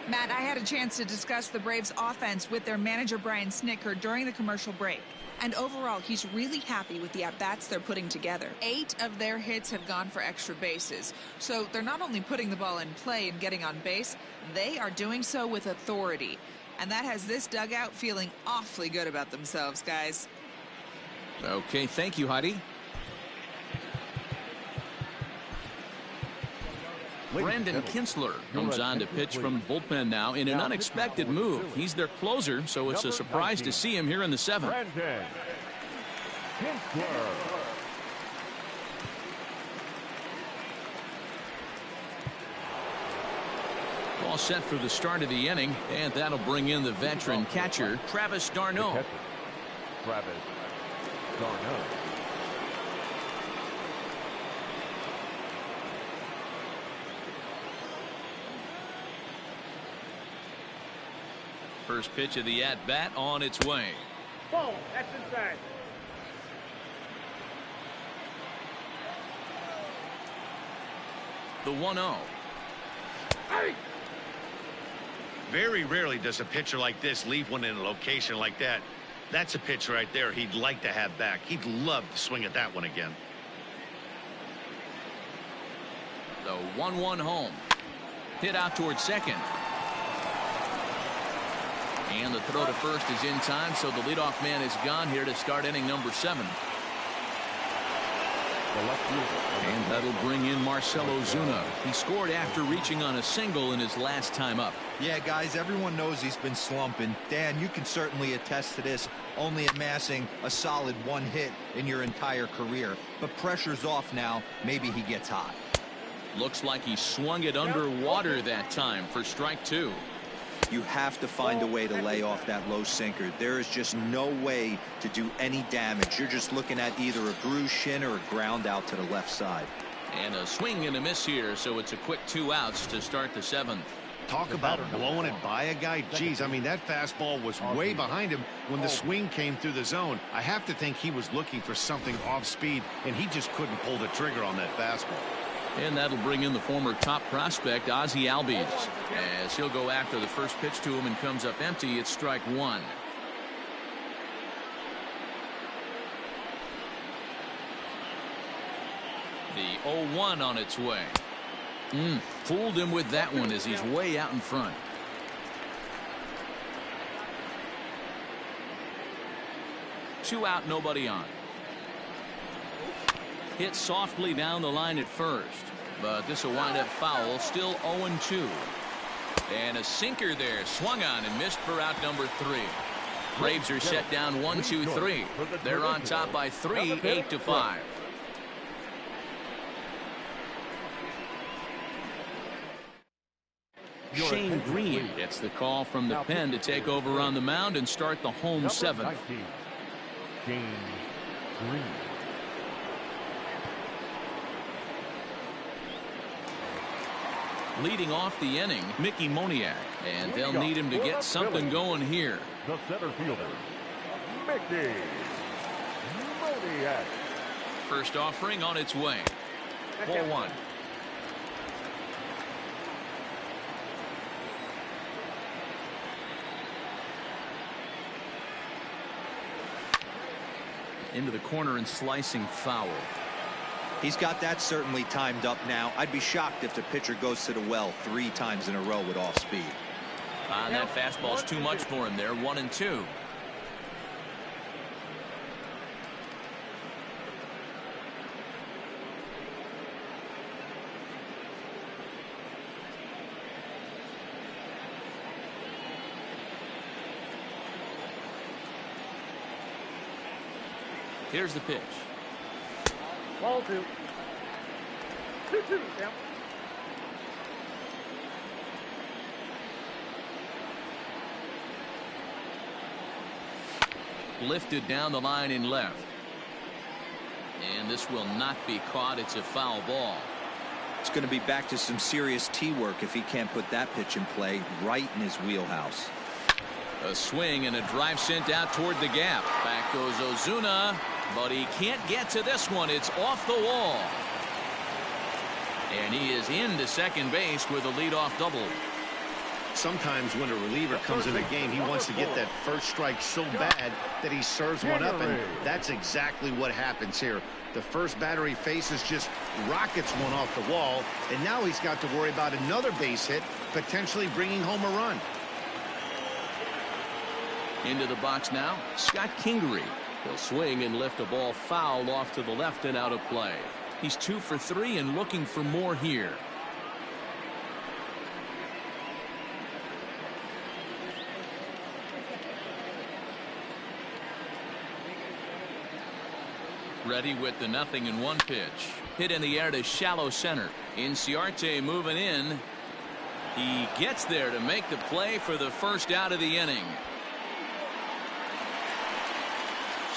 Matt, I had a chance to discuss the Braves offense with their manager Brian Snitker during the commercial break. And overall, he's really happy with the at-bats they're putting together. 8 of their hits have gone for extra bases. So they're not only putting the ball in play and getting on base, they are doing so with authority. And that has this dugout feeling awfully good about themselves, guys. Okay, thank you, Heidi. Brandon Kinsler comes on to pitch from the bullpen now in an unexpected move. He's their closer, so it's a surprise to see him here in the 7th. Brandon Kinsler. All set for the start of the inning, and that'll bring in the veteran catcher, Travis d'Arnaud. Travis d'Arnaud. First pitch of the at-bat on its way. Ball, that's inside. The 1-0. Hey! Very rarely does a pitcher like this leave one in a location like that. That's a pitch right there he'd like to have back. He'd love to swing at that one again. The 1-1 home. Hit out towards second. And the throw to first is in time, so the leadoff man is gone here to start inning number 7. And that'll bring in Marcell Ozuna. He scored after reaching on a single in his last time up. Yeah, guys, everyone knows he's been slumping. Dan, you can certainly attest to this, only amassing a solid 1 hit in your entire career. But pressure's off now. Maybe he gets hot. Looks like he swung it underwater that time for strike 2. You have to find a way to lay off that low sinker. There is just no way to do any damage. You're just looking at either a bruised shin or a ground out to the left side. And a swing and a miss here, so it's a quick 2 outs to start the 7th. Talk about blowing it by a guy. Geez, I mean, that fastball was way behind him when the swing came through the zone. I have to think he was looking for something off speed, and he just couldn't pull the trigger on that fastball. And that'll bring in the former top prospect, Ozzie Albies. As he'll go after the first pitch to him and comes up empty, it's strike 1. The 0-1 on its way. Fooled him with that one as he's way out in front. Two out, nobody on. Hit softly down the line at first, but this will wind up foul. Still 0-2. And a sinker there, swung on and missed for out number 3. Braves are set down 1-2-3. They're on top by 3, 8-5. Shane Green gets the call from the pen to take over on the mound and start the home 7th. Shane Green. Leading off the inning, Mickey Moniak, and they'll need him to get something going here. The center fielder, Mickey Moniak. First offering on its way. 4-1. Into the corner and slicing foul. He's got that certainly timed up now. I'd be shocked if the pitcher goes to the well 3 times in a row with off speed. And that fastball's too much for him there. 1-2. Here's the pitch. Ball 2. 2-2 down. Lifted down the line in left. And this will not be caught. It's a foul ball. It's going to be back to some serious tee work if he can't put that pitch in play right in his wheelhouse. A swing and a drive sent out toward the gap. Back goes Ozuna, but he can't get to this one. It's off the wall. And he is into second base with a leadoff double. Sometimes when a reliever comes in the game, he wants to get that first strike so bad that he serves one up, and that's exactly what happens here. The first batter he faces just rockets one off the wall, and now he's got to worry about another base hit, potentially bringing home a run. Into the box now, Scott Kingery. He'll swing and lift a ball foul off to the left and out of play. He's 2 for 3 and looking for more here. Ready with the 0-1 pitch. Hit in the air to shallow center. Inciarte moving in. He gets there to make the play for the first out of the inning.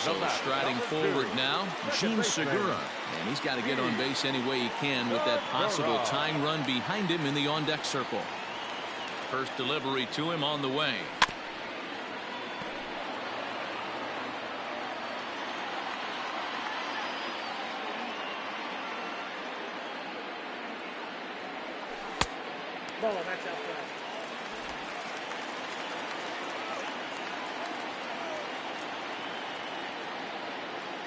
So striding forward now, Gene Segura. And he's got to get on base any way he can with that possible tying run behind him in the on-deck circle. First delivery to him on the way. Ball, that's outside.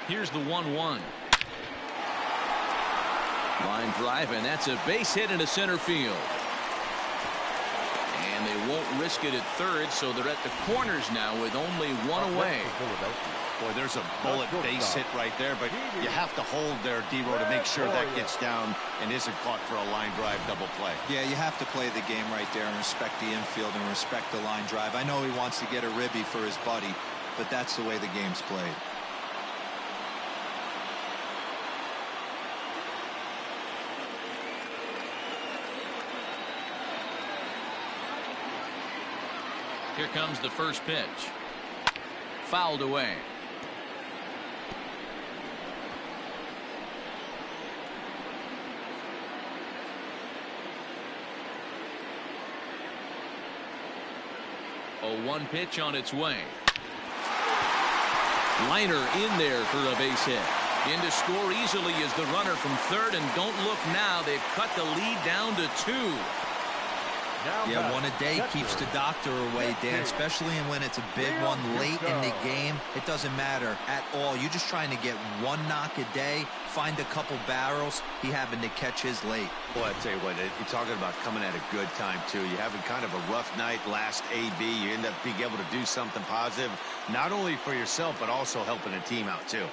Here's the 1-1. Line drive, and that's a base hit into center field. And they won't risk it at third, so they're at the corners now with only one away. Boy, there's a bullet base hit right there, but you have to hold there, D-Row, to make sure that gets down and isn't caught for a line drive double play. Yeah, you have to play the game right there and respect the infield and respect the line drive. I know he wants to get a ribby for his buddy, but that's the way the game's played. Here comes the first pitch. Fouled away. A 1 pitch on its way. Liner in there for a base hit. In to score easily is the runner from third, and don't look now. They've cut the lead down to 2. Yeah, one a day keeps the doctor away, Dan, especially when it's a big one late in the game. It doesn't matter at all. You're just trying to get one knock a day, find a couple barrels. He happened to catch his late. Boy, I tell you what, you're talking about coming at a good time, too. You're having kind of a rough night last AB. You end up being able to do something positive, not only for yourself, but also helping a team out, too.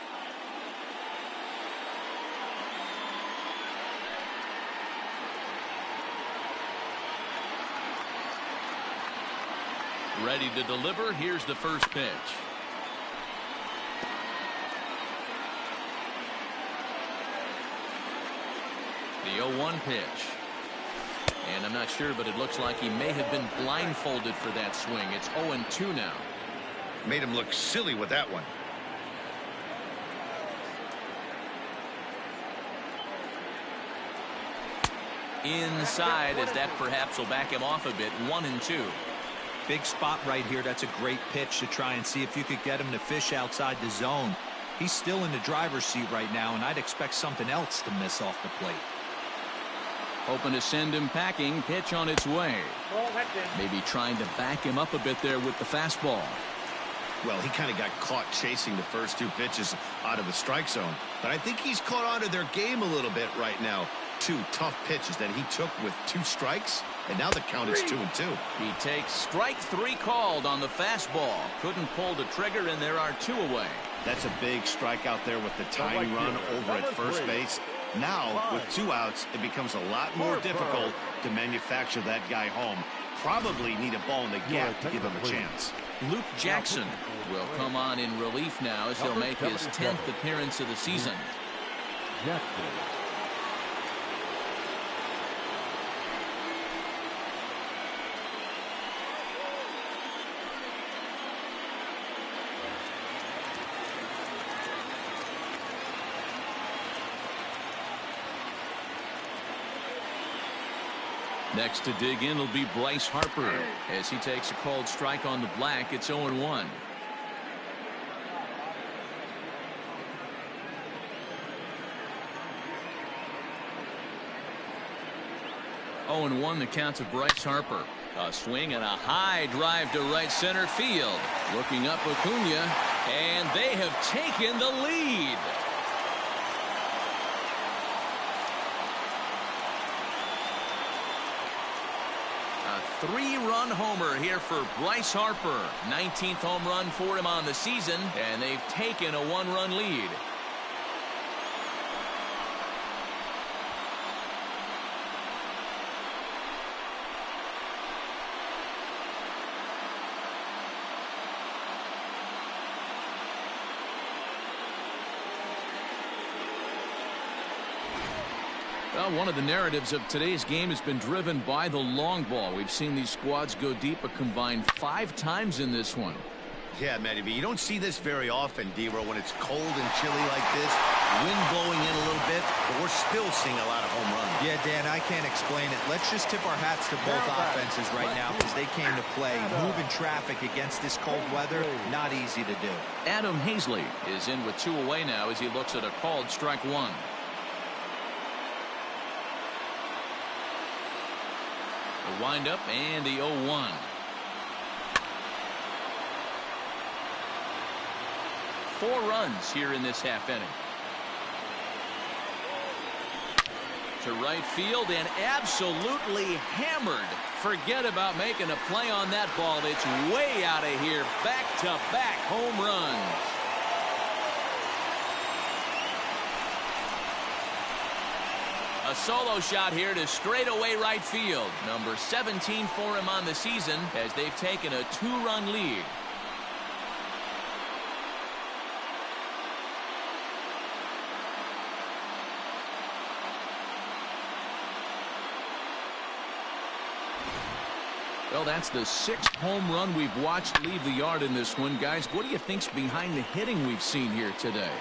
Ready to deliver. Here's the first pitch. The 0-1 pitch. And I'm not sure, but it looks like he may have been blindfolded for that swing. It's 0-2 now. Made him look silly with that one. Inside, as that perhaps will back him off a bit. 1-2. Big spot right here. That's a great pitch to try and see if you could get him to fish outside the zone. He's still in the driver's seat right now, and I'd expect something else to miss off the plate. Hoping to send him packing. Pitch on its way. Ball, that's in. Maybe trying to back him up a bit there with the fastball. Well, he kind of got caught chasing the first 2 pitches out of the strike zone. But I think he's caught on to their game a little bit right now. 2 tough pitches that he took with 2 strikes. And now the count is 2-2. He takes strike 3 called on the fastball. Couldn't pull the trigger, and there are 2 away. That's a big strikeout there with the tying run over at first base. Now, with 2 outs, it becomes a lot more difficult to manufacture that guy home. Probably need a ball in the gap to give him a chance. Luke Jackson will come on in relief now as he'll make his 10th appearance of the season. Next to dig in will be Bryce Harper as he takes a called strike on the black. It's 0-1. Oh, and 1 the count of Bryce Harper. A swing and a high drive to right center field. Looking up Acuna, and they have taken the lead. A 3-run homer here for Bryce Harper. 19th home run for him on the season, and they've taken a 1-run lead. Well, one of the narratives of today's game has been driven by the long ball. We've seen these squads go deep a combined 5 times in this one. Yeah, Matty B, you don't see this very often, D-Row, when it's cold and chilly like this. Wind blowing in a little bit, but we're still seeing a lot of home runs. Yeah, Dan, I can't explain it. Let's just tip our hats to both offenses right now because they came to play. Moving traffic against this cold weather, not easy to do. Adam Hazley is in with 2 away now as he looks at a called strike 1. The windup and the 0-1. Four runs here in this half inning. To right field and absolutely hammered. Forget about making a play on that ball. It's way out of here. Back-to-back home runs. A solo shot here to straightaway right field. Number 17 for him on the season as they've taken a 2-run lead. Well, that's the 6th home run we've watched leave the yard in this one. Guys, what do you think's behind the hitting we've seen here today?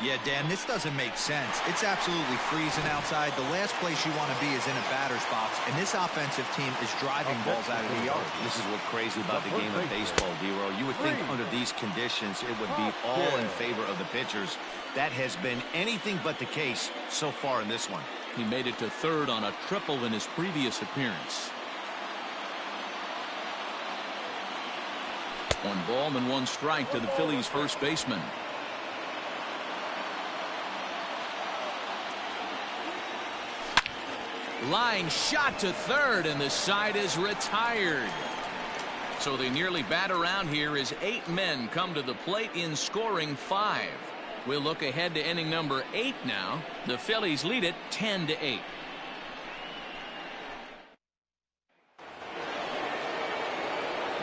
Yeah, Dan, this doesn't make sense. It's absolutely freezing outside. The last place you want to be is in a batter's box, and this offensive team is driving balls out of the yard. This is what's crazy about the game of baseball, D-Row. You would think under these conditions it would be all in favor of the pitchers. That has been anything but the case so far in this one. He made it to third on a triple in his previous appearance. 1 ball and 1 strike to the Phillies first baseman. Line shot to third, and the side is retired. So they nearly bat around here as 8 men come to the plate in scoring 5. We'll look ahead to inning number 8 now. The Phillies lead it 10-8.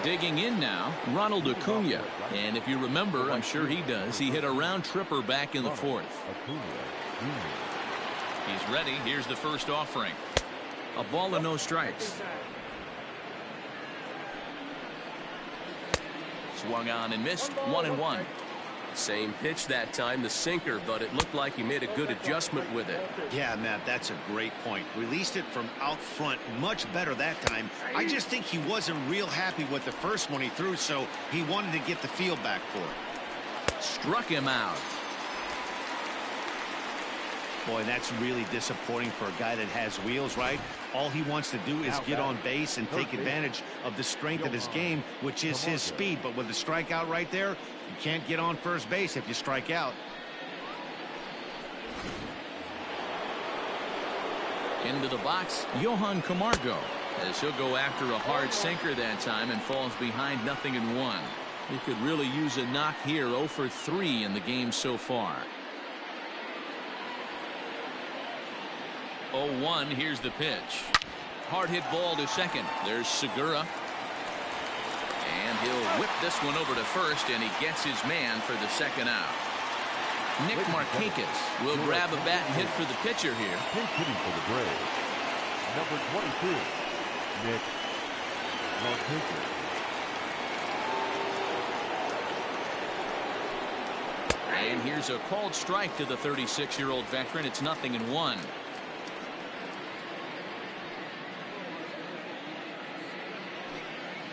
Digging in now, Ronald Acuna. And if you remember, I'm sure he does, he hit a round tripper back in the 4th. He's ready. Here's the first offering. A ball and no strikes. Swung on and missed. 1-1. Same pitch that time, the sinker, but it looked like he made a good adjustment with it. Yeah, Matt, that's a great point. Released it from out front much better that time. I just think he wasn't real happy with the first one he threw, so he wanted to get the feel back for it. Struck him out. Boy, that's really disappointing for a guy that has wheels, right? All he wants to do is get on base and take advantage of the strength of his game, which is his speed. But with the strikeout right there, you can't get on first base if you strike out. Into the box, Johan Camargo, as he'll go after a hard sinker that time and falls behind 0-1. He could really use a knock here. 0 for 3 in the game so far. 0-1. Here's the pitch. Hard hit ball to second. There's Segura. And he'll whip this one over to first, and he gets his man for the second out. Nick Markakis will grab a bat and hit for the pitcher here. Hitting for the Braves, number 22, Nick Markakis. And here's a called strike to the 36-year-old veteran. It's 0-1.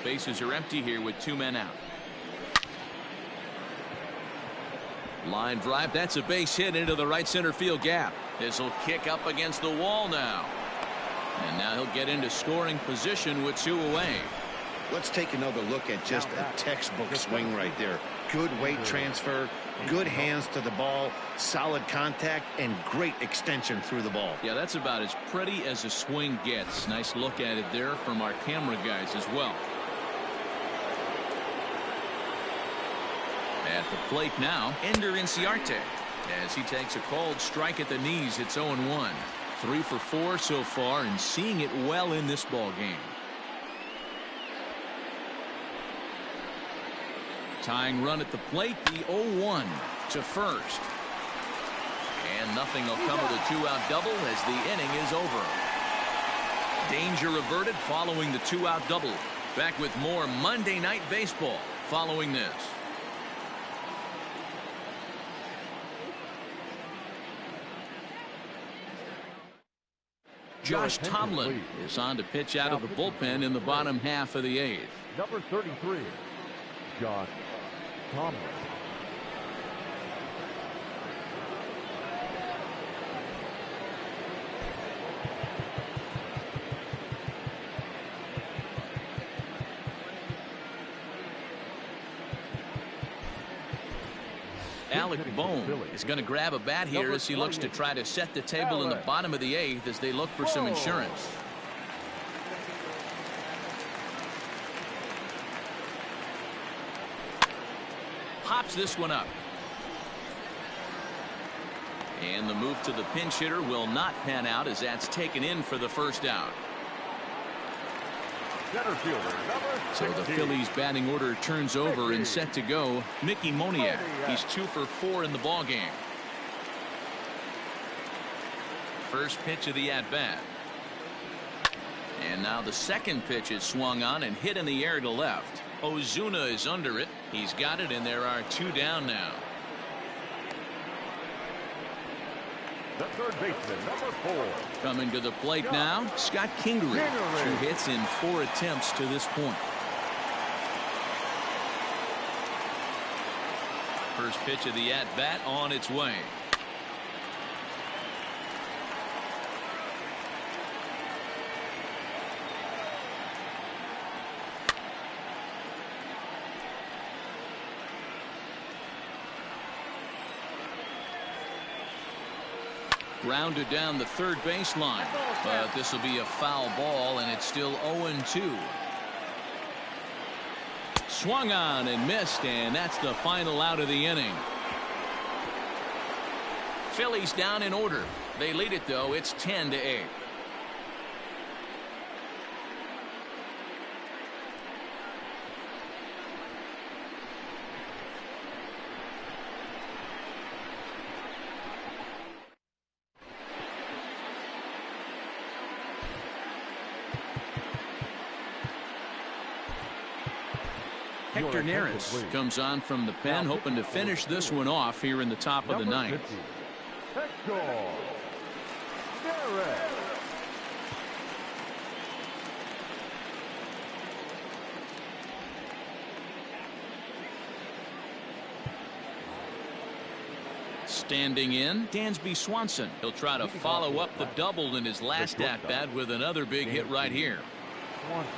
Bases are empty here with 2 men out. Line drive. That's a base hit into the right center field gap. This will kick up against the wall now. And now he'll get into scoring position with 2 away. Let's take another look at just a textbook swing right there. Good weight transfer, good hands to the ball, solid contact, and great extension through the ball. Yeah, that's about as pretty as a swing gets. Nice look at it there from our camera guys as well. At the plate now, Ender Inciarte. As he takes a called strike at the knees, it's 0-1. 3 for 4 so far and seeing it well in this ball game. Tying run at the plate, the 0-1 to first. And nothing will come of the 2-out double as the inning is over. Danger averted following the 2-out double. Back with more Monday Night Baseball following this. Josh Tomlin is on to pitch out of the bullpen in the bottom half of the 8th. Number 33, Josh Tomlin. Alec Bohm is going to grab a bat here as he looks to try to set the table in the bottom of the 8th as they look for some insurance. Pops this one up. And the move to the pinch hitter will not pan out as that's taken in for the first out. Center fielder, So the Phillies batting order turns over and set to go. Mickey Moniak. He's 2 for 4 in the ball game. First pitch of the at-bat. And now the second pitch is swung on and hit in the air to left. Ozuna is under it. He's got it, and there are 2 down now. the third baseman, number 4. Coming to the plate now, Scott Kingery. 2 hits in 4 attempts to this point. First pitch of the at-bat on its way. Grounded down the third baseline, but this will be a foul ball, and it's still 0-2. Swung on and missed, and that's the final out of the inning. Phillies down in order. They lead it, though. It's 10-8. Hector Neris comes on from the pen, hoping to finish this one off here in the top of the 9th. Hector Neris. Standing in, Dansby Swanson. He'll try to follow up the double in his last at-bat with another big hit right here. Swanson.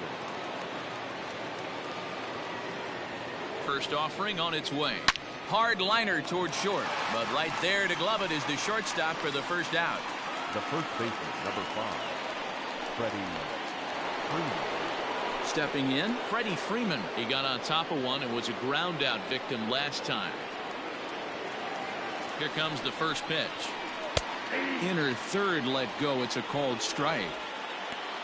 First offering on its way. Hard liner towards short, but right there to glove it is the shortstop for the first out. The first baseman, number 5, Freddie Freeman. Stepping in, Freddie Freeman. He got on top of one and was a ground out victim last time. Here comes the first pitch. Inner third let go. It's a called strike.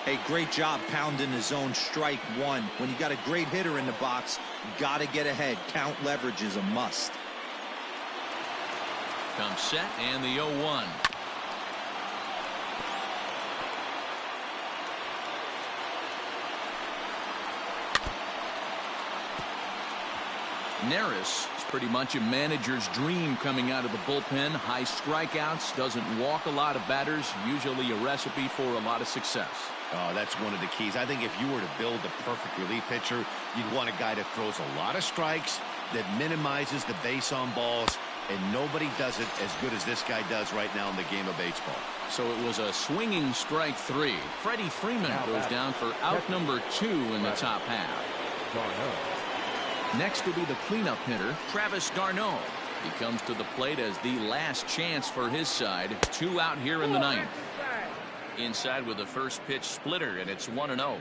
Hey, great job pounding his zone. Strike 1. When you got a great hitter in the box, got to get ahead. Count leverage is a must. Comes set and the 0-1. Neris is pretty much a manager's dream coming out of the bullpen. High strikeouts, doesn't walk a lot of batters, usually a recipe for a lot of success. Oh, that's one of the keys. I think if you were to build a perfect relief pitcher, you'd want a guy that throws a lot of strikes, that minimizes the base on balls, and nobody does it as good as this guy does right now in the game of baseball. So it was a swinging strike 3. Freddie Freeman goes down for out number 2 in the top half. Next will be the cleanup hitter, Travis d'Arnaud. He comes to the plate as the last chance for his side. 2 out here in the 9th. Inside with the first pitch splitter, and it's 1-0.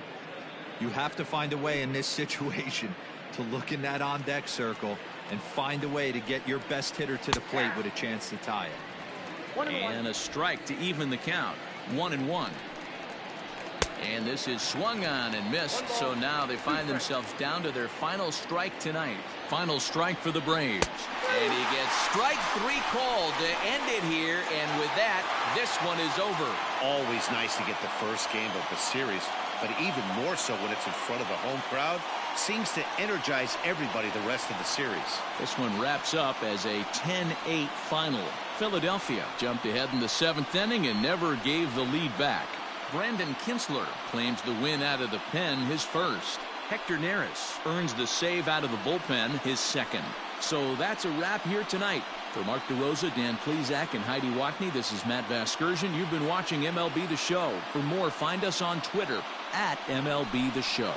You have to find a way in this situation to look in that on-deck circle and find a way to get your best hitter to the plate with a chance to tie it. And a strike to even the count. 1-1. And this is swung on and missed, so now they find themselves down to their final strike tonight. Final strike for the Braves. And he gets strike 3 called to end it here, and with that, this one is over. Always nice to get the first game of the series, but even more so when it's in front of the home crowd. Seems to energize everybody the rest of the series. This one wraps up as a 10-8 final. Philadelphia jumped ahead in the 7th inning and never gave the lead back. Brandon Kinsler claims the win out of the pen, his first. Hector Neris earns the save out of the bullpen, his second. So that's a wrap here tonight. For Mark DeRosa, Dan Plesac, and Heidi Watney, this is Matt Vasgersian. You've been watching MLB The Show. For more, find us on Twitter at MLB The Show.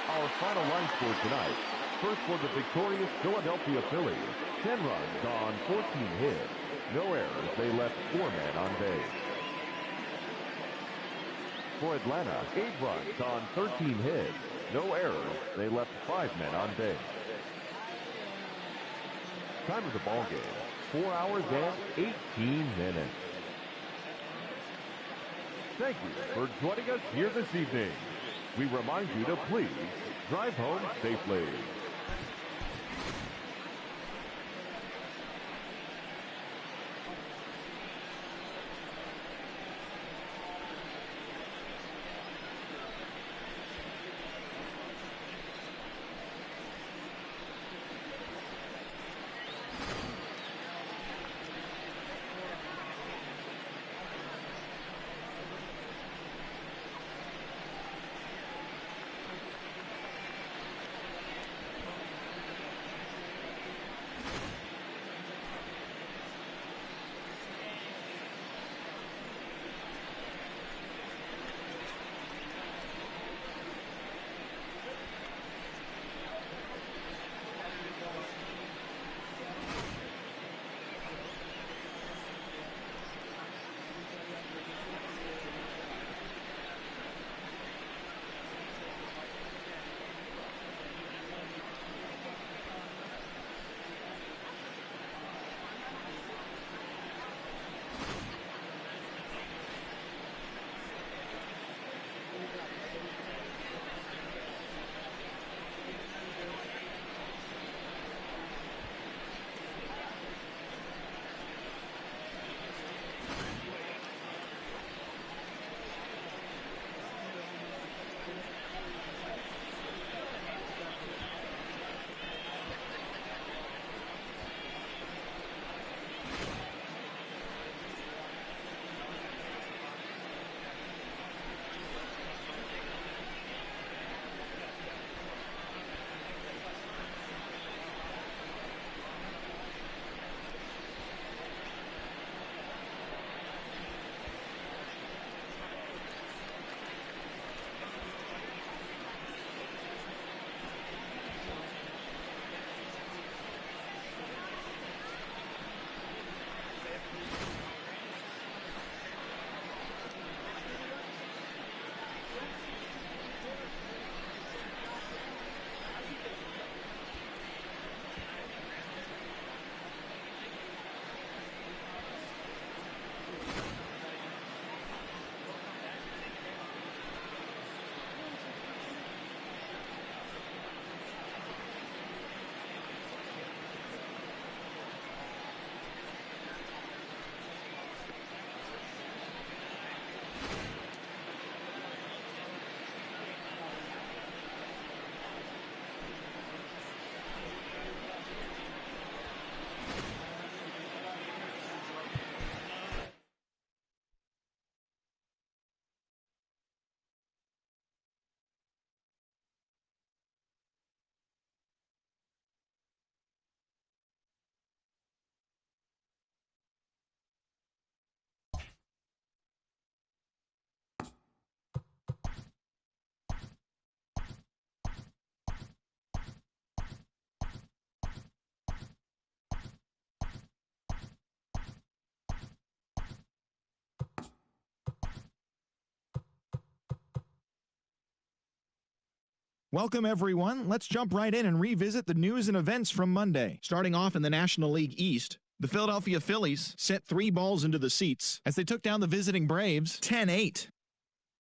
Our final line score tonight. First for the victorious Philadelphia Phillies. 10 runs on 14 hits. No errors. They left 4 men on base. For Atlanta, 8 runs on 13 hits. No errors. They left 5 men on base. Time of the ball game, 4 hours and 18 minutes. Thank you for joining us here this evening. We remind you to please drive home safely. Welcome, everyone. Let's jump right in and revisit the news and events from Monday. Starting off in the National League East, the Philadelphia Phillies sent 3 balls into the seats as they took down the visiting Braves 10-8.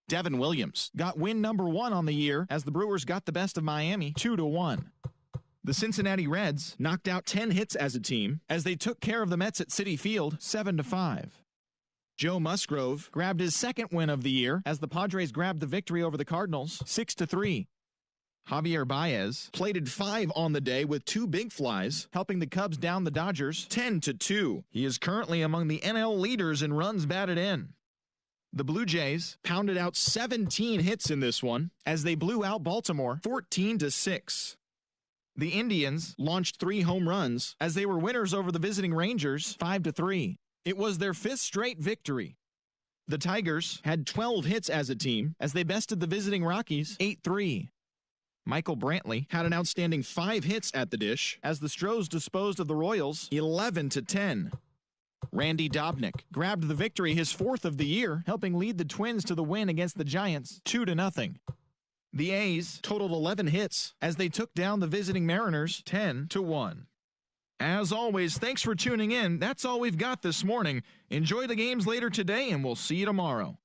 Devin Williams got win number 1 on the year as the Brewers got the best of Miami 2-1. The Cincinnati Reds knocked out 10 hits as a team as they took care of the Mets at Citi Field 7-5. Joe Musgrove grabbed his second win of the year as the Padres grabbed the victory over the Cardinals 6-3. Javier Baez plated 5 on the day with 2 big flies, helping the Cubs down the Dodgers 10-2. He is currently among the NL leaders in runs batted in. The Blue Jays pounded out 17 hits in this one as they blew out Baltimore 14-6. The Indians launched 3 home runs as they were winners over the visiting Rangers 5-3. It was their 5th straight victory. The Tigers had 12 hits as a team as they bested the visiting Rockies 8-3. Michael Brantley had an outstanding 5 hits at the dish as the Stros disposed of the Royals 11-10. Randy Dobnak grabbed the victory, his 4th of the year, helping lead the Twins to the win against the Giants 2-0. The A's totaled 11 hits as they took down the visiting Mariners 10-1. As always, thanks for tuning in. That's all we've got this morning. Enjoy the games later today, and we'll see you tomorrow.